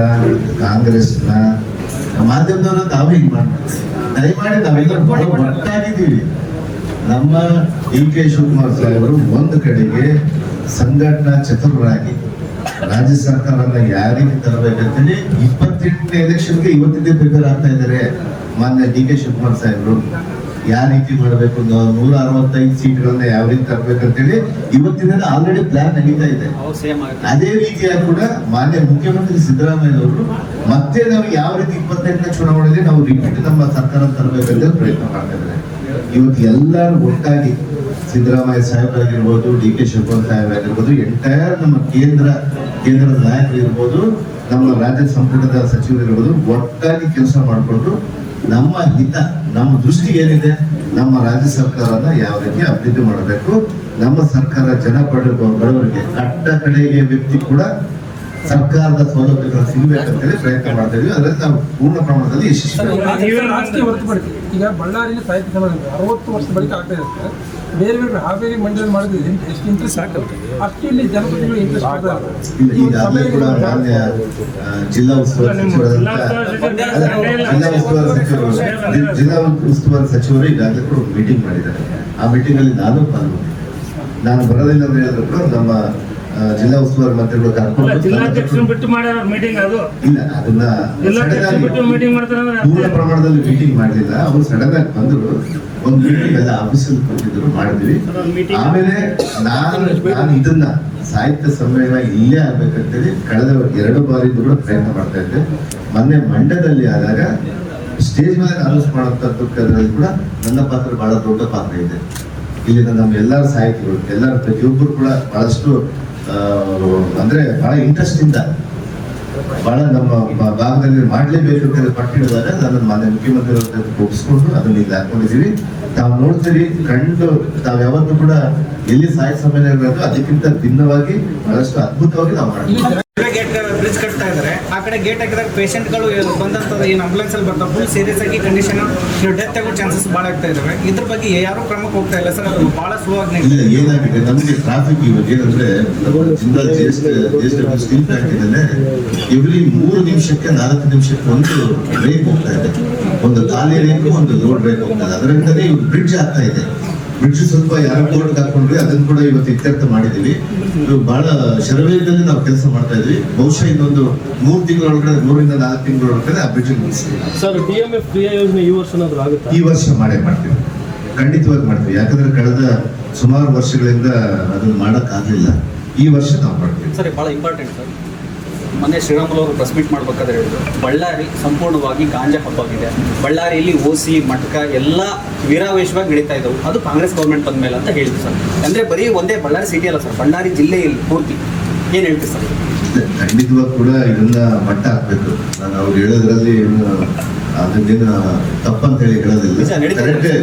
ಕಾಂಗ್ರೆಸ್ನ ಮಾಧ್ಯಮದವರು ತಾವು ಹಿಂಗ್ ಮಾಡ್ತಾರೆ. ದಯಮಾಡಿ ನಾವೆಲ್ಲರೂ ಒಟ್ಟಾಗಿದ್ದೀವಿ. ನಮ್ಮ DK ಶಿವಕುಮಾರ್ ಸಾಹೇಬರು ಒಂದು ಕಡೆಗೆ ಸಂಘಟನಾ ಚತುರರಾಗಿ ರಾಜ್ಯ ಸರ್ಕಾರನ ಯಾರಿಗೆ ತರಬೇಕಂತೇಳಿ 28ನೇ ಎಲೆಕ್ಷನ್ಗೆ ಇವತ್ತಿದ್ದೇ ಪ್ರಿಪೇರ್ ಆಗ್ತಾ ಇದ್ದಾರೆ. ಮಾನ್ಯ DK ಶಿವಕುಮಾರ್ ಸಾಹೇಬರು ಯಾವ ರೀತಿ ಮಾಡಬೇಕು, 165 ಸೀಟ್ಗಳನ್ನ ಯಾವ ರೀತಿ ತರಬೇಕಂತೇಳಿ ಇವತ್ತಿನ ಆಲ್ರೆಡಿ ಪ್ಲಾನ್ ನಡೀತಾ ಇದೆ. ಅದೇ ರೀತಿಯಾಗಿ ಕೂಡ ಮಾನ್ಯ ಮುಖ್ಯಮಂತ್ರಿ ಸಿದ್ದರಾಮಯ್ಯ ಅವರು ಮತ್ತೆ ನಾವು ಯಾವ ರೀತಿ 28ನೇ ಚುನಾವಣೆಯಲ್ಲಿ ನಾವು ರಿಪೀಟ್ ನಮ್ಮ ಸರ್ಕಾರ ತರಬೇಕಂತ ಪ್ರಯತ್ನ ಮಾಡ್ತಾ ಇದ್ದಾರೆ. ಇವತ್ತು ಎಲ್ಲರೂ ಒಟ್ಟಾಗಿ ಸಿದ್ದರಾಮಯ್ಯ ಸಾಹೇಬರಾಗಿರ್ಬೋದು, DK ಶಿವಕುಮಾರ್ ಸಾಹೇಬರಾಗಿರ್ಬೋದು, ಎಂಟೈರ್ ನಮ್ಮ ಕೇಂದ್ರದ ನಾಯಕರು ಇರ್ಬೋದು, ನಮ್ಮ ರಾಜ್ಯ ಸಂಪುಟದ ಸಚಿವರು ಇರ್ಬೋದು, ಒಟ್ಟಾಗಿ ಕೆಲಸ ಮಾಡಿಕೊಂಡು ನಮ್ಮ ಹಿತ, ನಮ್ಮ ದೃಷ್ಟಿಗೆ ಏನಿದೆ, ನಮ್ಮ ರಾಜ್ಯ ಸರ್ಕಾರನ ಯಾವ ರೀತಿ ಅಭಿವೃದ್ಧಿ ಮಾಡಬೇಕು, ನಮ್ಮ ಸರ್ಕಾರ ಜನ ಬಡವರಿಗೆ ಕಟ್ಟ ಕಡೆಗೆ ವ್ಯಕ್ತಿ ಕೂಡ ಸರ್ಕಾರದ ಸೌಲಭ್ಯಗಳು ಸಿಗಬೇಕಂತೇಳಿ ಪ್ರಯತ್ನ ಮಾಡ್ತಾ ಇದೀವಿ. ಅದರಲ್ಲಿ ನಾವು ಪೂರ್ಣ ಪ್ರಮಾಣದಲ್ಲಿ ರಾಜಕೀಯ ಹೊರತುಪಡಿಸಿ ಈಗ ಬಳ್ಳಾರಿನ ಸಾಹಿತ್ಯ ಸಮಾರಂಭ 60 ವರ್ಷ ಬಳಿಕ ಆಗ್ತಾ ಇರುತ್ತೆ. ಬೇರೆ ಬೇರೆ ಹಾವೇರಿ ಮಂಡಲ ಮಾಡಿದ್ರೆ ಎಷ್ಟು ಇಂಟ್ರೆಸ್ಟ್ ಆಗುತ್ತೆ, ಅಷ್ಟು ಇಲ್ಲಿ ಜನಪ್ರತಿನಿಧಿಗಳು ಇಂಟ್ರೆಸ್ಟ್ ಮಾಡ್ತಾರೆ. ಈಗಾಗಲೇ ಕೂಡ ಮಾನ್ಯ ಜಿಲ್ಲಾ ಉಸ್ತುವಾರಿ ಸಚಿವರು ಈಗಾಗಲೇ ಕೂಡ ಮೀಟಿಂಗ್ ಮಾಡಿದ್ದಾರೆ. ಆ ಮೀಟಿಂಗ್ ಅಲ್ಲಿ ನಾನು ಬರೋದಿಲ್ಲ ಅಂತ ಹೇಳಿದ್ರು ಕೂಡ ನಮ್ಮ ಜಿಲ್ಲಾ ಉಸ್ತುವಾರಿ ಮಂತ್ರಿಗಳು ಬಿಟ್ಟು ಮಾಡ್ಯಾರ ಮೀಟಿಂಗ್. ಅದು ಇಲ್ಲ, ಅದನ್ನ ಪೂರ್ಣ ಪ್ರಮಾಣದಲ್ಲಿ ಮೀಟಿಂಗ್ ಮಾಡಲಿಲ್ಲ. ಅವರು ಸಡನ್ ಆಗಿ ಬಂದರು, ಒಂದು ಮೀಟಿಂಗ್ ಎಲ್ಲ ಆಫೀಸಲ್ಲಿ ಕೂತಿದ್ರು, ಮಾಡಿದ್ವಿ. ಆಮೇಲೆ ನಾನು ಇದನ್ನ ಸಾಹಿತ್ಯ ಸಮ್ಮೇಳನ ಇಲ್ಲೇ ಆಗ್ಬೇಕಂತೇಳಿ ಕಳೆದ 2 ಬಾರಿ ಕೂಡ ಪ್ರಯತ್ನ ಮಾಡ್ತಾ ಇದ್ದೆ. ಮೊನ್ನೆ ಮಂಡ್ಯದಲ್ಲಿ ಆದಾಗ ಸ್ಟೇಜ್ ಮೇಲೆ ಅನೌನ್ಸ್ ಮಾಡುವಂತದ್ದು ಕೂಡ ನನ್ನ ಪಾತ್ರ ಬಹಳ ದೊಡ್ಡ ಪಾತ್ರ ಇದೆ. ಇಲ್ಲಿನ ನಮ್ಮ ಎಲ್ಲರ ಸಾಹಿತಿಗಳು, ಎಲ್ಲರ ಪ್ರತಿಯೊಬ್ಬರು ಕೂಡ ಬಹಳಷ್ಟು ಅಂದ್ರೆ ಬಹಳ ಇಂಟ್ರೆಸ್ಟ್ ಇಂದ ಬಹಳ ನಮ್ಮ ಭಾಗದಲ್ಲಿ ಮಾಡಲೇಬೇಕು ಅಂತ ಪಟ್ಟಿಡಿದಾಗ ನಾನು ಮಾನ್ಯ ಮುಖ್ಯಮಂತ್ರಿ ಅವ್ರ ಜೊತೆ ಒಪ್ಪಿಸ್ಕೊಂಡು ಅದನ್ನ ಇಲ್ಲಿ ಹಾಕೊಂಡಿದ್ದೀವಿ. ತಾವು ನೋಡ್ತೀರಿ, ಕಂಡು ತಾವು ಯಾವತ್ತೂ ಕೂಡ ಎಲ್ಲಿ ಸಾಯ ಸಮಯ ಇರಬೇಕು ಅದಕ್ಕಿಂತ ಭಿನ್ನವಾಗಿ ಬಹಳಷ್ಟು ಅದ್ಭುತವಾಗಿ ನಾವು ಮಾಡ್ತೀವಿ. ಗೇಟ್ ಬ್ರಿಡ್ಜ್ ಕಟ್ತಾ ಇದ್ದಾರೆ, ಆ ಕಡೆ ಗೇಟ್ ಹಾಕಿದಾಗ ಪೇಷಂಟ್ಗಳು ಬಂದಂತದ್ದು ಏನು ಆಂಬುಲೆನ್ಸ್ ಅಲ್ಲಿ ಬರ್ತಾವೆ, ಫುಲ್ ಸೀರಿಯಸ್ ಆಗಿ ಕಂಡೀಷನ್ ಡೆತ್ ಆಗೋ ಚಾನ್ಸಸ್ ಭಾಳ ಆಗ್ತಾ ಇದಾವೆ. ಇದ್ರ ಬಗ್ಗೆ ಯಾರು ಕ್ರಮಕ್ಕೆ ಹೋಗ್ತಾ ಇಲ್ಲ ಸರ್, ಅದು ಬಹಳ ಸ್ಲೋ ಆಗಿ ಇಲ್ಲ. ಏನಾಗಿದೆ ನಮಗೆ ಟ್ರಾಫಿಕ್ ಇವಾಗ ಏನಂದ್ರೆ ಜಿಂದಾಲ್ ಸ್ಟೀಲ್ ಪ್ಲಾಂಟ್ ಇದೆ, ಎವ್ರಿ 3 ನಿಮಿಷಕ್ಕೆ 4 ನಿಮಿಷಕ್ಕೆ ಒಂದು ಬ್ರೇಕ್ ಹೋಗ್ತಾ ಇದೆ, ಒಂದು ಖಾಲಿ ರೇಕ್ ಒಂದು ಲೋಡ್ ಬ್ರೇಕ್ ಹೋಗ್ತಾ ಇದೆ. ಅದರಿಂದಲೇ ಇವಾಗ ಬ್ರಿಡ್ಜ್ ಆಗ್ತಾ ಇದೆ. ಬ್ರಿಡ್ಜ್ ಸ್ವಲ್ಪ ಯಾರೋ ಕೋರ್ಟ್ ಹಾಕೊಂಡ್ವಿ, ಅದನ್ನ ಕೂಡ ಇವತ್ತು ಇತ್ಯರ್ಥ ಮಾಡಿದೀವಿ. ಬಹಳ ಶರವೇಗದಲ್ಲಿ ನಾವು ಕೆಲಸ ಮಾಡ್ತಾ ಇದ್ವಿ. ಬಹುಶಃ ಇನ್ನೊಂದು 3 ತಿಂಗಳೊಳಗಡೆ 3 ರಿಂದ 4 ತಿಂಗಳೊಳಗಡೆ ಆ ಬ್ರಿಡ್ಜ್ ಮುಗಿಸ್ತೀವಿ. ಸರ್, DMF ಕ್ರಿಯಾ ಯೋಜನೆ ಈ ವರ್ಷ ಆಗುತ್ತೆ? ಈ ವರ್ಷ ಮಾಡ್ತೀವಿ, ಖಂಡಿತವಾಗಿ ಮಾಡ್ತೀವಿ. ಯಾಕಂದ್ರೆ ಕಳೆದ ಸುಮಾರು ವರ್ಷಗಳಿಂದ ಅದನ್ನ ಮಾಡಕ್ ಆಗ್ಲಿಲ್ಲ. ಈ ವರ್ಷ ನಾವು ಮಾಡ್ತೀವಿ. ಸರ್, ಭಾಳ ಇಂಪಾರ್ಟೆಂಟ್ ಸರ್. ಮೊನ್ನೆ ಶ್ರೀರಾಮುಲು ಅವರು ಪ್ರೆಸ್ ಮೀಟ್ ಮಾಡ್ಬೇಕಾದ್ರೆ ಹೇಳಿದ್ರು, ಬಳ್ಳಾರಿ ಸಂಪೂರ್ಣವಾಗಿ ಗಾಂಜಾ ಹಬ್ಬಾಗಿದೆ. ಬಳ್ಳಾರಿಯಲ್ಲಿ OC ಮಟ್ಕ ಎಲ್ಲ ವೀರಾವೇಶವಾಗಿ ನಡೀತಾ ಇದ್ದವು, ಅದು ಕಾಂಗ್ರೆಸ್ ಗೌರ್ಮೆಂಟ್ ಬಂದ ಮೇಲೆ ಅಂತ ಹೇಳಿದ್ರು ಸರ್. ಅಂದರೆ ಬರೀ ಒಂದೇ ಬಳ್ಳಾರಿ ಸಿಟಿ ಅಲ್ಲ ಸರ್, ಬಳ್ಳಾರಿ ಜಿಲ್ಲೆಯಲ್ಲಿ ಪೂರ್ತಿ. ಏನು ಹೇಳ್ತೀವಿ ಸರ್? ಖಂಡಿತವಾಗಿ ಕೂಡ ಇದನ್ನ ಮಟ್ಟ ಹಾಕ್ಬೇಕು. ನಾನು ಅವ್ರು ಹೇಳೋದ್ರಲ್ಲಿ ಅದನ್ನೇನು ತಪ್ಪಂತ ಹೇಳಿ ಹೇಳೋದಿಲ್ಲ,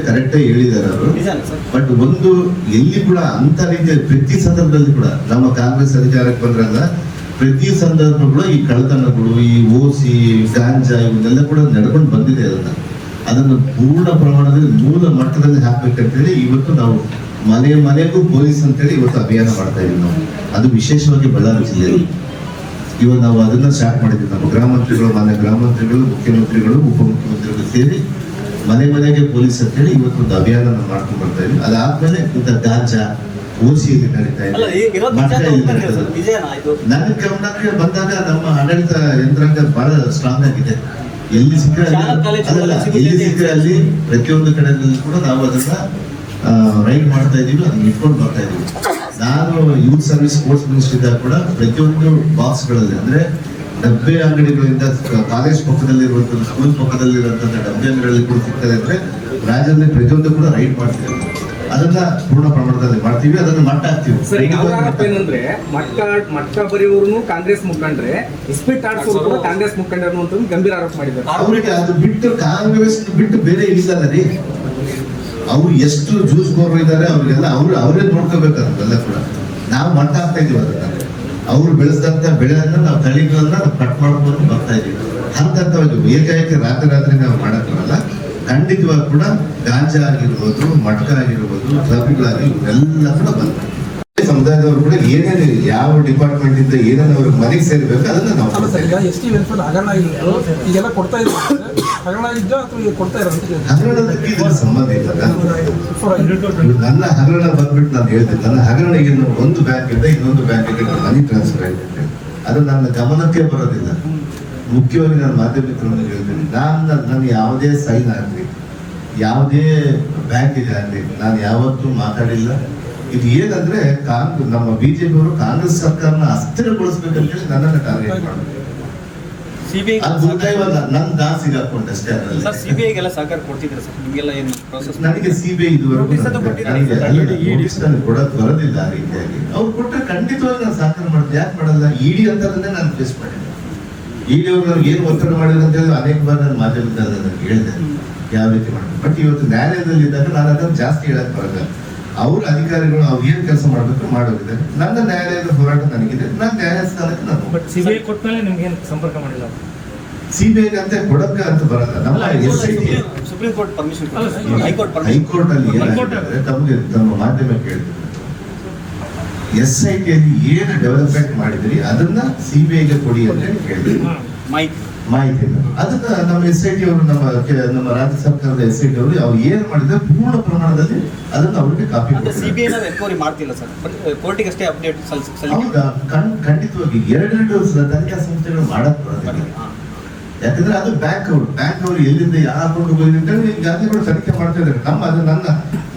ಕರೆಕ್ಟೇ ಹೇಳಿದ್ದಾರೆ ಅವರು. ಬಟ್ ಒಂದು ಎಲ್ಲಿ ಕೂಡ ಅಂತ ರೀತಿಯ ಪ್ರತಿ ಸಂದರ್ಭದಲ್ಲಿ ಕೂಡ ನಮ್ಮ ಕಾಂಗ್ರೆಸ್ ಅಧಿಕಾರಕ್ಕೆ ಬಂದ್ರಲ್ಲ, ಪ್ರತಿ ಸಂದರ್ಭ ಕೂಡ ಈ ಕಳ್ಳತನಗಳು, ಈ OC ಗಾಂಜಾ ಇವನ್ನೆಲ್ಲ ಕೂಡ ನಡ್ಕೊಂಡು ಬಂದಿದೆ. ಅದನ್ನು ಪೂರ್ಣ ಪ್ರಮಾಣದಲ್ಲಿ ಮೂಲ ಮಟ್ಟದಲ್ಲಿ ಹಾಕ್ಬೇಕಂತೇಳಿ ಇವತ್ತು ನಾವು ಮನೆಗೂ ಪೊಲೀಸ್ ಅಂತೇಳಿ ಇವತ್ತು ಅಭಿಯಾನ ಮಾಡ್ತಾ ಇದೀವಿ ನಾವು. ಅದು ವಿಶೇಷವಾಗಿ ಬಳ್ಳಾರಿ ಜಿಲ್ಲೆಯಲ್ಲಿ ಇವಾಗ ನಾವು ಅದನ್ನ ಸ್ಟಾರ್ಟ್ ಮಾಡಿದ್ವಿ. ನಮ್ಮ ಮಾನ್ಯ ಗೃಹ ಮಂತ್ರಿಗಳು, ಮುಖ್ಯಮಂತ್ರಿಗಳು, ಉಪಮುಖ್ಯಮಂತ್ರಿಗಳು ಸೇರಿ ಮನೆಗೆ ಪೊಲೀಸ್ ಅಂತೇಳಿ ಇವತ್ತು ಒಂದು ಅಭಿಯಾನ ನಾವು ಮಾಡ್ಕೊಂಡು ಬರ್ತಾ ಇದೀವಿ. ಅದಾದ್ಮೇಲೆ ಇಂಥ ಗಾಂಜಾ OC ಇಲ್ಲಿ ನಡೀತಾ ಇದೆ. ನನ್ನ ಗಮನಕ್ಕೆ ಬಂದಾಗ ನಮ್ಮ ಆಡಳಿತ ಯಂತ್ರಾಂಗ ಬಹಳ ಸ್ಟ್ರಾಂಗ್ ಆಗಿದೆ. ಎಲ್ಲಿ ಸಿಕ್ಕರೆ ಅಲ್ಲಿ ಪ್ರತಿಯೊಂದು ಕಡೆಗಳಲ್ಲಿ ಕೂಡ ನಾವು ಅದನ್ನ ರೈಡ್ ಮಾಡ್ತಾ ಇದೀವಿ, ಅದನ್ನ ಇಟ್ಕೊಂಡು ಬರ್ತಾ ಇದೀವಿ. ನಾನು ಯೂತ್ ಸರ್ವಿಸ್ ಸ್ಪೋರ್ಟ್ಸ್ ಮಿನಿಸ್ಟರ್ ಇದ್ದಾಗ ಕೂಡ ಪ್ರತಿಯೊಂದು ಬಾಕ್ಸ್ಗಳಲ್ಲಿ ಅಂದ್ರೆ ಡಬ್ಬೆ ಅಂಗಡಿಗಳಿಂದ ಕಾಲೇಜ್ ಪಕ್ಕದಲ್ಲಿರುವಂಥದ್ದು, ಸ್ಕೂಲ್ ಪಕ್ಕದಲ್ಲಿರುವಂತಹ ಡಬ್ಬೆ ಅಂಗಡಿಗಳಲ್ಲಿ ಕೂಡ ಸಿಗ್ತದೆ ಅಂದ್ರೆ ರಾಜ್ಯದಲ್ಲಿ ಪ್ರತಿಯೊಂದು ಕೂಡ ರೈಡ್ ಮಾಡ್ತೀವಿ. ಅದನ್ನ ಪೂರ್ಣ ಪ್ರಮಾಣದಲ್ಲಿ ಮಾಡ್ತೀವಿ, ಅದನ್ನ ಮಟ್ಟ ಹಾಕ್ತೀವಿ. ಏನಂದ್ರೆ ಮಟ್ಟ ಬರೆಯುವರು ಕಾಂಗ್ರೆಸ್ ಮುಖಂಡ್ರೆ, ಇಸ್ಪಿಟ್ ಆಡ್ಸೋರು ಕೂಡ ಕಾಂಗ್ರೆಸ್ ಮುಖಂಡರು ಅಂತ ಗಂಭೀರ ಆರೋಪ ಮಾಡಿದ್ದಾರೆ. ಅವ್ರಿಗೆ ಅದು ಬಿಟ್ಟು ಕಾಂಗ್ರೆಸ್ ಬಿಟ್ಟು ಬೇರೆ ಇಲ್ಲಲ್ಲ ರೀ. ಅವ್ರು ಎಷ್ಟು ಜ್ಯೂಸ್ಗೋರು ಇದ್ದಾರೆ ಅವ್ರಿಗೆಲ್ಲ ಅವರೇ ನೋಡ್ಕೋಬೇಕಾದಂತೆಲ್ಲ ಕೂಡ ನಾವು ಮಟ್ಟ ಹಾಕ್ತಾ ಇದೀವಿ. ಅದನ್ನ ಅವ್ರು ಬೆಳೆಸಿದಂತ ಬೆಳೆಯನ್ನ ನಾವು ತಳಿಗಳನ್ನ ಕಟ್ ಮಾಡ್ಕೊಂಡು ಬರ್ತಾ ಇದೀವಿ. ಹಂತವಾಗಿ ಏಕಾಏಕಿ ರಾತ್ರಿ ನಾವು ಮಾಡಕ್ ಬರಲ್ಲ. ಖಂಡಿತವಾಗಿ ಕೂಡ ಗಾಂಜಾ ಆಗಿರ್ಬೋದು, ಮಟ್ಕ ಆಗಿರ್ಬೋದು, ಟ್ರಾಫಿಕ್ಗಳಾಗಿ ಇವೆಲ್ಲ ಕೂಡ ಬಂದ ಸಮುದಾಯದವರು ಕೂಡ ಏನೇನು ಯಾವ ಡಿಪಾರ್ಟ್ಮೆಂಟ್ ಇಂದ ಏನೇನು ಅವ್ರಿಗೆ ಮನೆಗೆ ಸೇರ್ಬೇಕು ಅದನ್ನ ನಾವು ST ವೆಲ್ಫೇರ್ ಹಗರಣ ಆಗಿಲ್ಲ, ಈಗೆಲ್ಲ ಕೊಡ್ತಾ ಇದ್ದಾರೆ. ಹಗರಣ ಆಗಿದ್ದ ಅಥವಾ ಕೊಡ್ತಾ ಇರೋದು ಹಗರಣದಕ್ಕೆ ಇದರ ಸಂಬಂಧ ಇಲ್ಲ. ನನ್ನ ಹಗರಣ ಬಂದ್ಬಿಟ್ಟು ನಾನು ಹೇಳ್ತೀನಿ, ನನ್ನ ಹಗರಣ ಏನು ಒಂದು ಬ್ಯಾಂಕ್ ಇಂದ ಇನ್ನೊಂದು ಬ್ಯಾಂಕಿಗೆ ಮನಿ ಟ್ರಾನ್ಸ್ಫರ್ ಆಗಿದೆ, ಅದು ನನ್ನ ಗಮನಕ್ಕೆ ಬರೋದಿಲ್ಲ. ಮುಖ್ಯವಾಗಿ ನಾನು ಮಾಧ್ಯಮಿಕರನ್ನು ಹೇಳ್ತೀನಿ, ನನ್ನ ಯಾವುದೇ ಸೈನ್ ಆಗಲಿ, ಯಾವುದೇ ಬ್ಯಾಂಕ್ ಇದೆ ಆಗಲಿ, ನಾನು ಯಾವತ್ತೂ ಮಾತಾಡಿಲ್ಲ. ಇದು ಏನಂದ್ರೆ ನಮ್ಮ BJP ಅವರು ಕಾಂಗ್ರೆಸ್ ಸರ್ಕಾರನ ಅಸ್ಥಿರಗೊಳಿಸ್ಬೇಕಂತೇಳಿ ನನ್ನನ್ನು ಟಾರ್ಗೆಟ್ ಮಾಡಿದ್ರು. ನನ್ನ ದಾಸ್ ಸಿಗಾಕೊಂಡಷ್ಟೇ. ಅದರಲ್ಲಿ CBIಗೆಲ್ಲ ಸಹಕಾರ ಕೊಡ್ತಿದ್ರೆ ಸರ್, ನಿಮಗೆಲ್ಲ ಏನು ಪ್ರೋಸೆಸ್? ನನಗೆ CBI ಇದುವರೆಗೂ ಕೊಡಕ್ ಬರೋದಿಲ್ಲ ಆ ರೀತಿಯಾಗಿ. ಅವ್ರು ಕೊಟ್ಟರೆ ಖಂಡಿತವಾಗಿ ನಾನು ಸಹಕಾರ ಮಾಡ್ತೀನಿ. ಯಾಕೆ ಮಾಡಲ್ಲ? ED ಅಂತದನ್ನೇ ನಾನು ಫೇಸ್ ಮಾಡಿದ್ದೆ. ED ಅವ್ರು ಏನು ಒತ್ತಡ ಮಾಡಿದ್ರು ಅಂತ ಹೇಳಿ ಅನೇಕ ಬಾರಿ ನಾನು ಮಾಧ್ಯಮದಲ್ಲಿ ನನಗೆ ಹೇಳಿದೆ ಯಾವ ರೀತಿ ಮಾಡಿದ್ರು. ಬಟ್ ಇವತ್ತು ನ್ಯಾಯಾಲಯದಲ್ಲಿ ಇದ್ದಾಗ ನಾನು ಅದನ್ನು ಜಾಸ್ತಿ ಹೇಳಕ್ ಬರಲ್ಲ. ಅವ್ರ ಅಧಿಕಾರಿಗಳು ಅವ್ರು ಏನ್ ಕೆಲಸ ಮಾಡ್ಬೇಕು ಮಾಡೋದಿದೆ. ನನ್ನ ನ್ಯಾಯಾಲಯದ ಹೋರಾಟ ನನಗಿದೆ, ನಾನು ನ್ಯಾಯಾಲಯ ಸ್ಥಾನಕ್ಕೆ ನಾನು. ಬಟ್ CBI ಕೊಟ್ಮೇಲೆ ನಿಮ್ಗೆ ಏನು ಸಂಪರ್ಕ ಮಾಡಿಲ್ಲ? CBI ಅಂತ ಕೊಡಕ್ಕ ಅಂತ ಬರಲ್ಲ. ನಮ್ಮ SIT supreme court permission, high court ಅಲ್ಲಿ ಏನಾಗಿದೆ ತಮಗೆ ತಮ್ಮ ಮಾಧ್ಯಮಕ್ಕೆ ಹೇಳ್ತೀನಿ, SIT ಅಲ್ಲಿ ಏನು ಡೆವಲಪ್ಮೆಂಟ್ ಮಾಡಿದ್ರಿ ಅದನ್ನ CBIಗೆ ಕೊಡಿ ಅಂತ ಹೇಳಿದ್ರಿ ಮಾಹಿತಿ. ಅದನ್ನ ನಮ್ಮ SIT ಅವರು ನಮ್ಮ ರಾಜ್ಯ ಸರ್ಕಾರದ SIT ಅವರು ಅವ್ರು ಏನ್ ಮಾಡಿದ್ರೆ ಪೂರ್ಣ ಪ್ರಮಾಣದಲ್ಲಿ ಅದನ್ನ ಅವ್ರಿಗೆ ಕಾಪಿ CBI ಎನ್ಕ್ವೈರಿ ಮಾಡ್ತಿಲ್ಲ ಸರ್, ಕೋರ್ಟಿಗೆ ಅಷ್ಟೇ ಅಪ್ಡೇಟ್ ಹೌದಾ? ಖಂಡಿತವಾಗಿ ಎರಡು ತನಿಖಾ ಸಂಸ್ಥೆಗಳು ಮಾಡಕ್ ಬರೋದಿಲ್ಲ. ಯಾಕಂದ್ರೆ ಅದು ಬ್ಯಾಂಕ್ ಅವರು ಎಲ್ಲಿಂದ ಯಾವ ಅಕೌಂಟ್ ಹೋಗಿದೆ ಈಗಾಗಲೇ ಕೂಡ ತನಿಖೆ ಮಾಡ್ತಾ ಇದ್ದಾರೆ.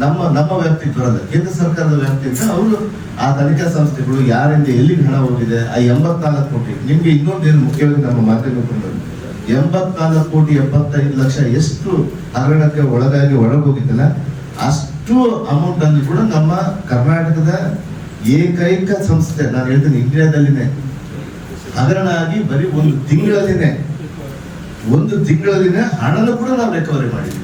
ನಮ್ಮ ವ್ಯಾಪ್ತಿಗೆ ಬರಲ್ಲ, ಕೇಂದ್ರ ಸರ್ಕಾರದ ವ್ಯಾಪ್ತಿಯಿಂದ ಅವರು ಆ ತನಿಖಾ ಸಂಸ್ಥೆಗಳು ಯಾರಿಂದ ಎಲ್ಲಿಗೆ ಹಣ ಹೋಗಿದೆ. ಆ 84 ಕೋಟಿ ನಿಮ್ಗೆ ಇನ್ನೊಂದೇನು ಮುಖ್ಯವಾಗಿ ನಮ್ಮ ಮಾಧ್ಯಮಕ್ಕೆ 84 ಕೋಟಿ 75 ಲಕ್ಷ ಎಷ್ಟು ಹಗರಣಕ್ಕೆ ಒಳಗೋಗಿದ್ದಲ್ಲ ಅಷ್ಟು ಅಮೌಂಟ್ ಅಲ್ಲಿ ಕೂಡ ನಮ್ಮ ಕರ್ನಾಟಕದ ಏಕೈಕ ಸಂಸ್ಥೆ, ನಾನು ಹೇಳ್ತೀನಿ ಇಂಡಿಯಾದಲ್ಲಿನೇ ಹಗರಣ ಆಗಿ ಬರೀ ಒಂದು ತಿಂಗಳಲ್ಲಿನೇ ಹಣನ ಕೂಡ ನಾವು ರಿಕವರಿ ಮಾಡಿದ್ವಿ.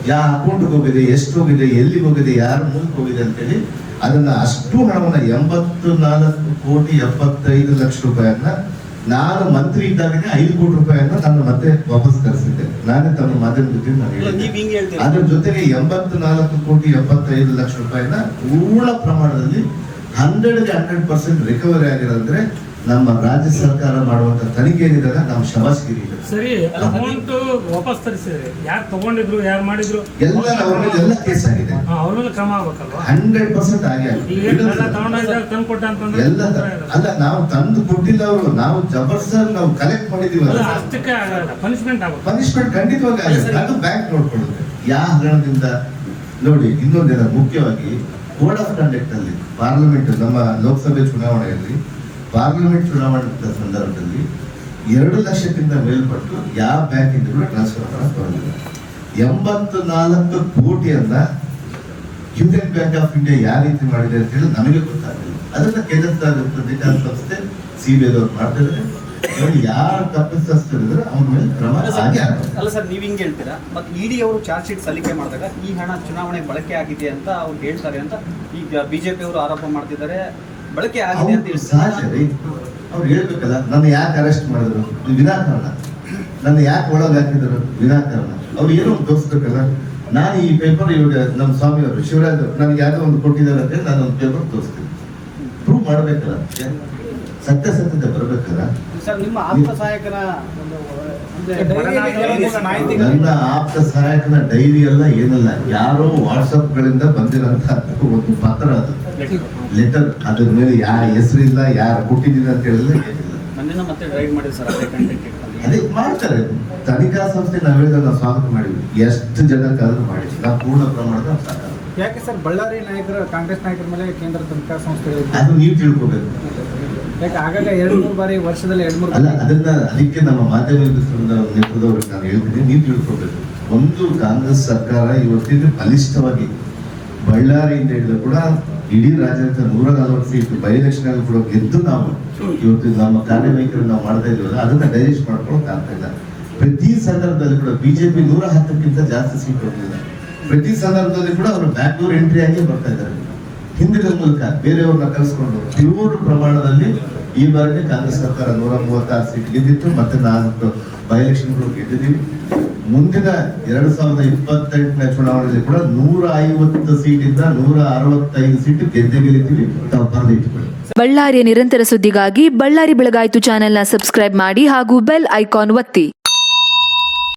ಯಾವ ಅಕೌಂಟ್ಗೆ ಹೋಗಿದೆ, ಎಷ್ಟು ಹೋಗಿದೆ, ಎಲ್ಲಿಗೆ ಹೋಗಿದೆ, ಯಾರ ಮೂಲಕ ಹೋಗಿದೆ ಅಂತೇಳಿ ಅದನ್ನ ಅಷ್ಟು ಹಣವನ್ನ 84,75,00,000 ರೂಪಾಯಿಯನ್ನ ನಾನು ಮಂತ್ರಿ ಇದ್ದಾಗನೇ 5 ಕೋಟಿ ರೂಪಾಯಿಯನ್ನ ನಾನು ಮತ್ತೆ ವಾಪಸ್ ತರಿಸಿದ್ದೆ. ನಾನೇ ತಮ್ಮ ಮಾಧ್ಯಮ ಜೊತೆ ನಾನು ಹೇಳಿದ್ದೆ. ನೀವ್ ಹಿಂಗೆ ಹೇಳ್ತೀರಾ? ಅದ್ರ ಜೊತೆಗೆ 84,75,00,000 ರೂಪಾಯಿನ ಪೂರ್ಣ ಪ್ರಮಾಣದಲ್ಲಿ 100% ರಿಕವರಿ ಆಗಿರೋದ್ರೆ ನಮ್ಮ ರಾಜ್ಯ ಸರ್ಕಾರ ಮಾಡುವಂತ ತನಿಖೆ ಏನಿದೆ ನಾವು ಶಬಾಸ್ಗಿರಿ ಇದೆ. ಸರಿ, ಅಮೌಂಟ್ ವಾಪಸ್ ತರಿಸಿದ್ರಿ, ಯಾರು ತಗೊಂಡಿದ್ರು, ಯಾರು ಮಾಡಿದ್ರು, ಎಲ್ಲ ಅವ್ರ ಮೇಲೆ ಎಲ್ಲ ಕೇಸ್ ಆಗಿದೆ. ಅವ್ರ ಮೇಲೆ ಕ್ರಮ ಆಗ್ಬೇಕಲ್ವಾ? 100% ಆಗಿ ಈಗ ತಗೊಂಡಾಗ ತಂದು ಕೊಟ್ಟ ಅಂತಂದ್ರೆ ಎಲ್ಲ ಅಲ್ಲ, ನಾವು ತಂದು ಕೊಟ್ಟಿಲ್ಲ, ಅವರು ನಾವು ಜಬರ್ದಸ್ತ್ ನಾವು ಕಲೆಕ್ಟ್ ಮಾಡಿದೀವಿ. ಅಲ್ಲ, ಅಷ್ಟಕ್ಕೆ ಆಗಲ್ಲ, ಪನಿಷ್ಮೆಂಟ್ ಆಗ್ಬೇಕು. ಪನಿಷ್ಮೆಂಟ್ ಖಂಡಿತವಾಗಿ ಆಗುತ್ತೆ. ಅದು ಬ್ಯಾಂಕ್ ನೋಡ್ಕೊಳ್ಳುತ್ತೆ ಯಾವ ಹಗರಣದಿಂದ. ನೋಡಿ, ಇನ್ನೊಂದೇನ ಮುಖ್ಯವಾಗಿ ಕೋಡ್ ಆಫ್ ಕಂಡಕ್ಟ್ ಅಲ್ಲಿ ಪಾರ್ಲಿಮೆಂಟ್, ನಮ್ಮ ಲೋಕಸಭೆ ಚುನಾವಣೆಯಲ್ಲಿ ಪಾರ್ಲಿಮೆಂಟ್ ಚುನಾವಣೆ ಸಂದರ್ಭದಲ್ಲಿ 2 ಲಕ್ಷಕ್ಕಿಂತ ಮೇಲ್ಪಟ್ಟು ಯಾವ ಬ್ಯಾಂಕ್ ಇಂದ ಕೂಡ ಟ್ರಾನ್ಸ್ಫರ್ ಮಾಡಕ್ ಬರೋದಿಲ್ಲ. 84 ಕೋಟಿಯನ್ನ ಯೂನಿಯನ್ ಬ್ಯಾಂಕ್ ಆಫ್ ಇಂಡಿಯಾ ಯಾವ ರೀತಿ ಮಾಡಿದೆ ಅಂತ ಹೇಳಿ ನಮಗೆ ಗೊತ್ತಾಗಲಿಲ್ಲ. ಅದನ್ನ ಕೇಂದ್ರ ತನಿಖಾ ಸಂಸ್ಥೆ CBI ಮಾಡ್ತಿದ್ರೆ ಯಾರು ತಪ್ಪಿಸ್ತಿದ್ರೆ ಅವ್ರ ಮೇಲೆ ಕ್ರಮ ಆಗಿ ಆಗುತ್ತೆ. ಅಲ್ಲ ಸರ್, ನೀವ್ ಹಿಂಗೆ ಹೇಳ್ತೀರಾ, ಮತ್ತೆ ಇಡಿ ಅವರು ಚಾರ್ಜ್ ಶೀಟ್ ಸಲ್ಲಿಕೆ ಮಾಡಿದಾಗ ಈ ಹಣ ಚುನಾವಣೆ ಬಳಕೆ ಆಗಿದೆ ಅಂತ ಅವ್ರು ಹೇಳ್ತಾರೆ ಅಂತ ಈಗ ಬಿಜೆಪಿ ಅವರು ಆರೋಪ ಮಾಡ್ತಿದ್ದಾರೆ. ಬಳಕೆ ಆಗಿದೆ ಅಂತ ಸಹಜ ರೀ, ಅವ್ರು ಹೇಳ್ಬೇಕಲ್ಲ. ನನ್ನ ಯಾಕೆ ಅರೆಸ್ಟ್ ಮಾಡಿದ್ರು ವಿನಾಕಾರಣ, ನನ್ನ ಯಾಕೆ ಒಳಗೆ ಹಾಕಿದ್ರು ವಿನಾಕಾರಣ. ಅವ್ರು ಏನೋ ತೋರಿಸ್ಬೇಕಲ್ಲ. ನಾನು ಈ ಪೇಪರ್ ಇವಾಗ ನಮ್ಮ ಸ್ವಾಮಿ ಅವರು ಶಿವರಾಜ್ ನನಗೆ ಯಾವ್ದೋ ಒಂದು ಕೊಟ್ಟಿದ್ದಾರೆ ಅಂತ ಹೇಳಿ ನಾನು ಒಂದು ಪೇಪರ್ ತೋರಿಸ್ತೀನಿ. ಪ್ರೂವ್ ಮಾಡ್ಬೇಕಲ್ಲ, ಸತ್ಯತೆ ಬರ್ಬೇಕಲ್ಲ. ಸರ್, ನಿಮ್ಮ ಆಪ್ತ ಸಹಾಯಕರ ನನ್ನ ಆಪ್ತ ಸಹಾಯಕನ ಡೈರಿ ಎಲ್ಲ ಏನಲ್ಲ, ಯಾರೋ ವಾಟ್ಸಪ್ ಗಳಿಂದ ಬಂದಿರೋಂತ ಒಂದು ಪತ್ರ, ಅದು ಲೆಟರ್. ಅದ್ರ ಮೇಲೆ ಯಾರ ಹೆಸರಿಲ್ಲ, ಯಾರು ಕೊಟ್ಟಿದ್ದೀನಿ ಅಂತ ಹೇಳಿಲ್ಲ, ಏನಿಲ್ಲ. ನನ್ನಿಂದ ಮತ್ತೆ ಡ್ರೈವ್ ಮಾಡಿದ್ರು ಸರ್, ಅದೇ ಕಂಟೆಂಟ್ ಅದೇ ಮಾಡ್ತಾರೆ. ತನಿಖಾ ಸಂಸ್ಥೆ ನಾವು ಹೇಳಿದ್ರೆ ನಾವು ಸ್ವಾಗತ ಮಾಡಿದ್ವಿ. ಎಷ್ಟು ಜನಕ್ಕಾದ್ರೂ ಮಾಡಿದ್ವಿ ನಾವು ಪೂರ್ಣ ಪ್ರಮಾಣದ ಸಹಕಾರ. ಯಾಕೆ ಸರ್ ಬಳ್ಳಾರಿ ನಾಯಕರು, ಕಾಂಗ್ರೆಸ್ ನಾಯಕರ ಮೇಲೆ ಕೇಂದ್ರ ತನಿಖಾ ಸಂಸ್ಥೆಗಳು ಅದು ನೀವು ತಿಳ್ಕೋಬೇಕು. ಯಾಕೆ ಆಗಾಗ 2-3 ಬಾರಿ ವರ್ಷದಲ್ಲಿ 2-3 ಅಲ್ಲ, ಅದಕ್ಕೆ ನಮ್ಮ ಮಾಧ್ಯಮ ನೇತೃತ್ವದವ್ರಿಗೆ ನಾನು ಹೇಳ್ತೀನಿ, ನೀವು ತಿಳ್ಕೋಬೇಕು. ಒಂದು ಕಾಂಗ್ರೆಸ್ ಸರ್ಕಾರ ಇವತ್ತಿನ ಬಲಿಷ್ಠವಾಗಿ ಬಳ್ಳಾರಿಯಿಂದ ಹಿಡಿದು ಕೂಡ ಇಡೀ ರಾಜ್ಯದ 140 ಸೀಟ್ ಬೈ ಎಲೆಕ್ಷನ್ ಅಲ್ಲಿ ಕೂಡ ಗೆದ್ದು ನಾವು ಇವತ್ತು ನಮ್ಮ ಕಾರ್ಯವೈಖರಿ ನಾವು ಮಾಡ್ತಾ ಇದ್ದೀವಲ್ಲ, ಅದನ್ನ ಡೈಜೆಸ್ಟ್ ಮಾಡ್ಕೊಳಕ್ ಆಗ್ತಾ ಇಲ್ಲ. ಪ್ರತಿ ಸಂದರ್ಭದಲ್ಲಿ ಕೂಡ ಬಿಜೆಪಿ 110ಕ್ಕಿಂತ ಜಾಸ್ತಿ ಸೀಟ್ ಹೋಗ್ತಿಲ್ಲ. ಪ್ರತಿ ಸಂದರ್ಭದಲ್ಲಿ ಕೂಡ ಅವರು ಬ್ಯಾಕ್ಡೋರ್ ಎಂಟ್ರಿ ಆಗಿ ಬರ್ತಾ ಇದ್ದಾರೆ. ಹಿಂದಿನ ಮೂಲಕ ಬೇರೆಯವ್ರನ್ನ ಕಳಿಸ್ಕೊಂಡು ತೀವ್ರ ಪ್ರಮಾಣದಲ್ಲಿ ಈ ಬಾರಿ ಕಾಂಗ್ರೆಸ್ ಸರ್ಕಾರ 136 ಸೀಟ್ ಗೆದ್ದಿತ್ತು. ಮತ್ತೆ 4 ಬೈ ಎಲೆಕ್ಷನ್ಗಳು ಗೆದ್ದಿದ್ದೀವಿ. ಮುಂದಿನ 2028ನೇ ಚುನಾವಣೆಯಲ್ಲಿ ಕೂಡ 150 ಸೀಟಿಂದ 165 ಸೀಟ್ ಗೆದ್ದಿದ್ದೀವಿ. ತಾವು ಬರೆದಿಟ್ಟುಕೊಳ್ಳಿ. ಬಳ್ಳಾರಿಯ ನಿರಂತರ ಸುದ್ದಿಗಾಗಿ ಬಳ್ಳಾರಿ ಬೆಳಗಾಯಿತು ಚಾನೆಲ್ನ ಸಬ್ಸ್ಕ್ರೈಬ್ ಮಾಡಿ ಹಾಗೂ ಬೆಲ್ ಐಕಾನ್ ಒತ್ತಿ.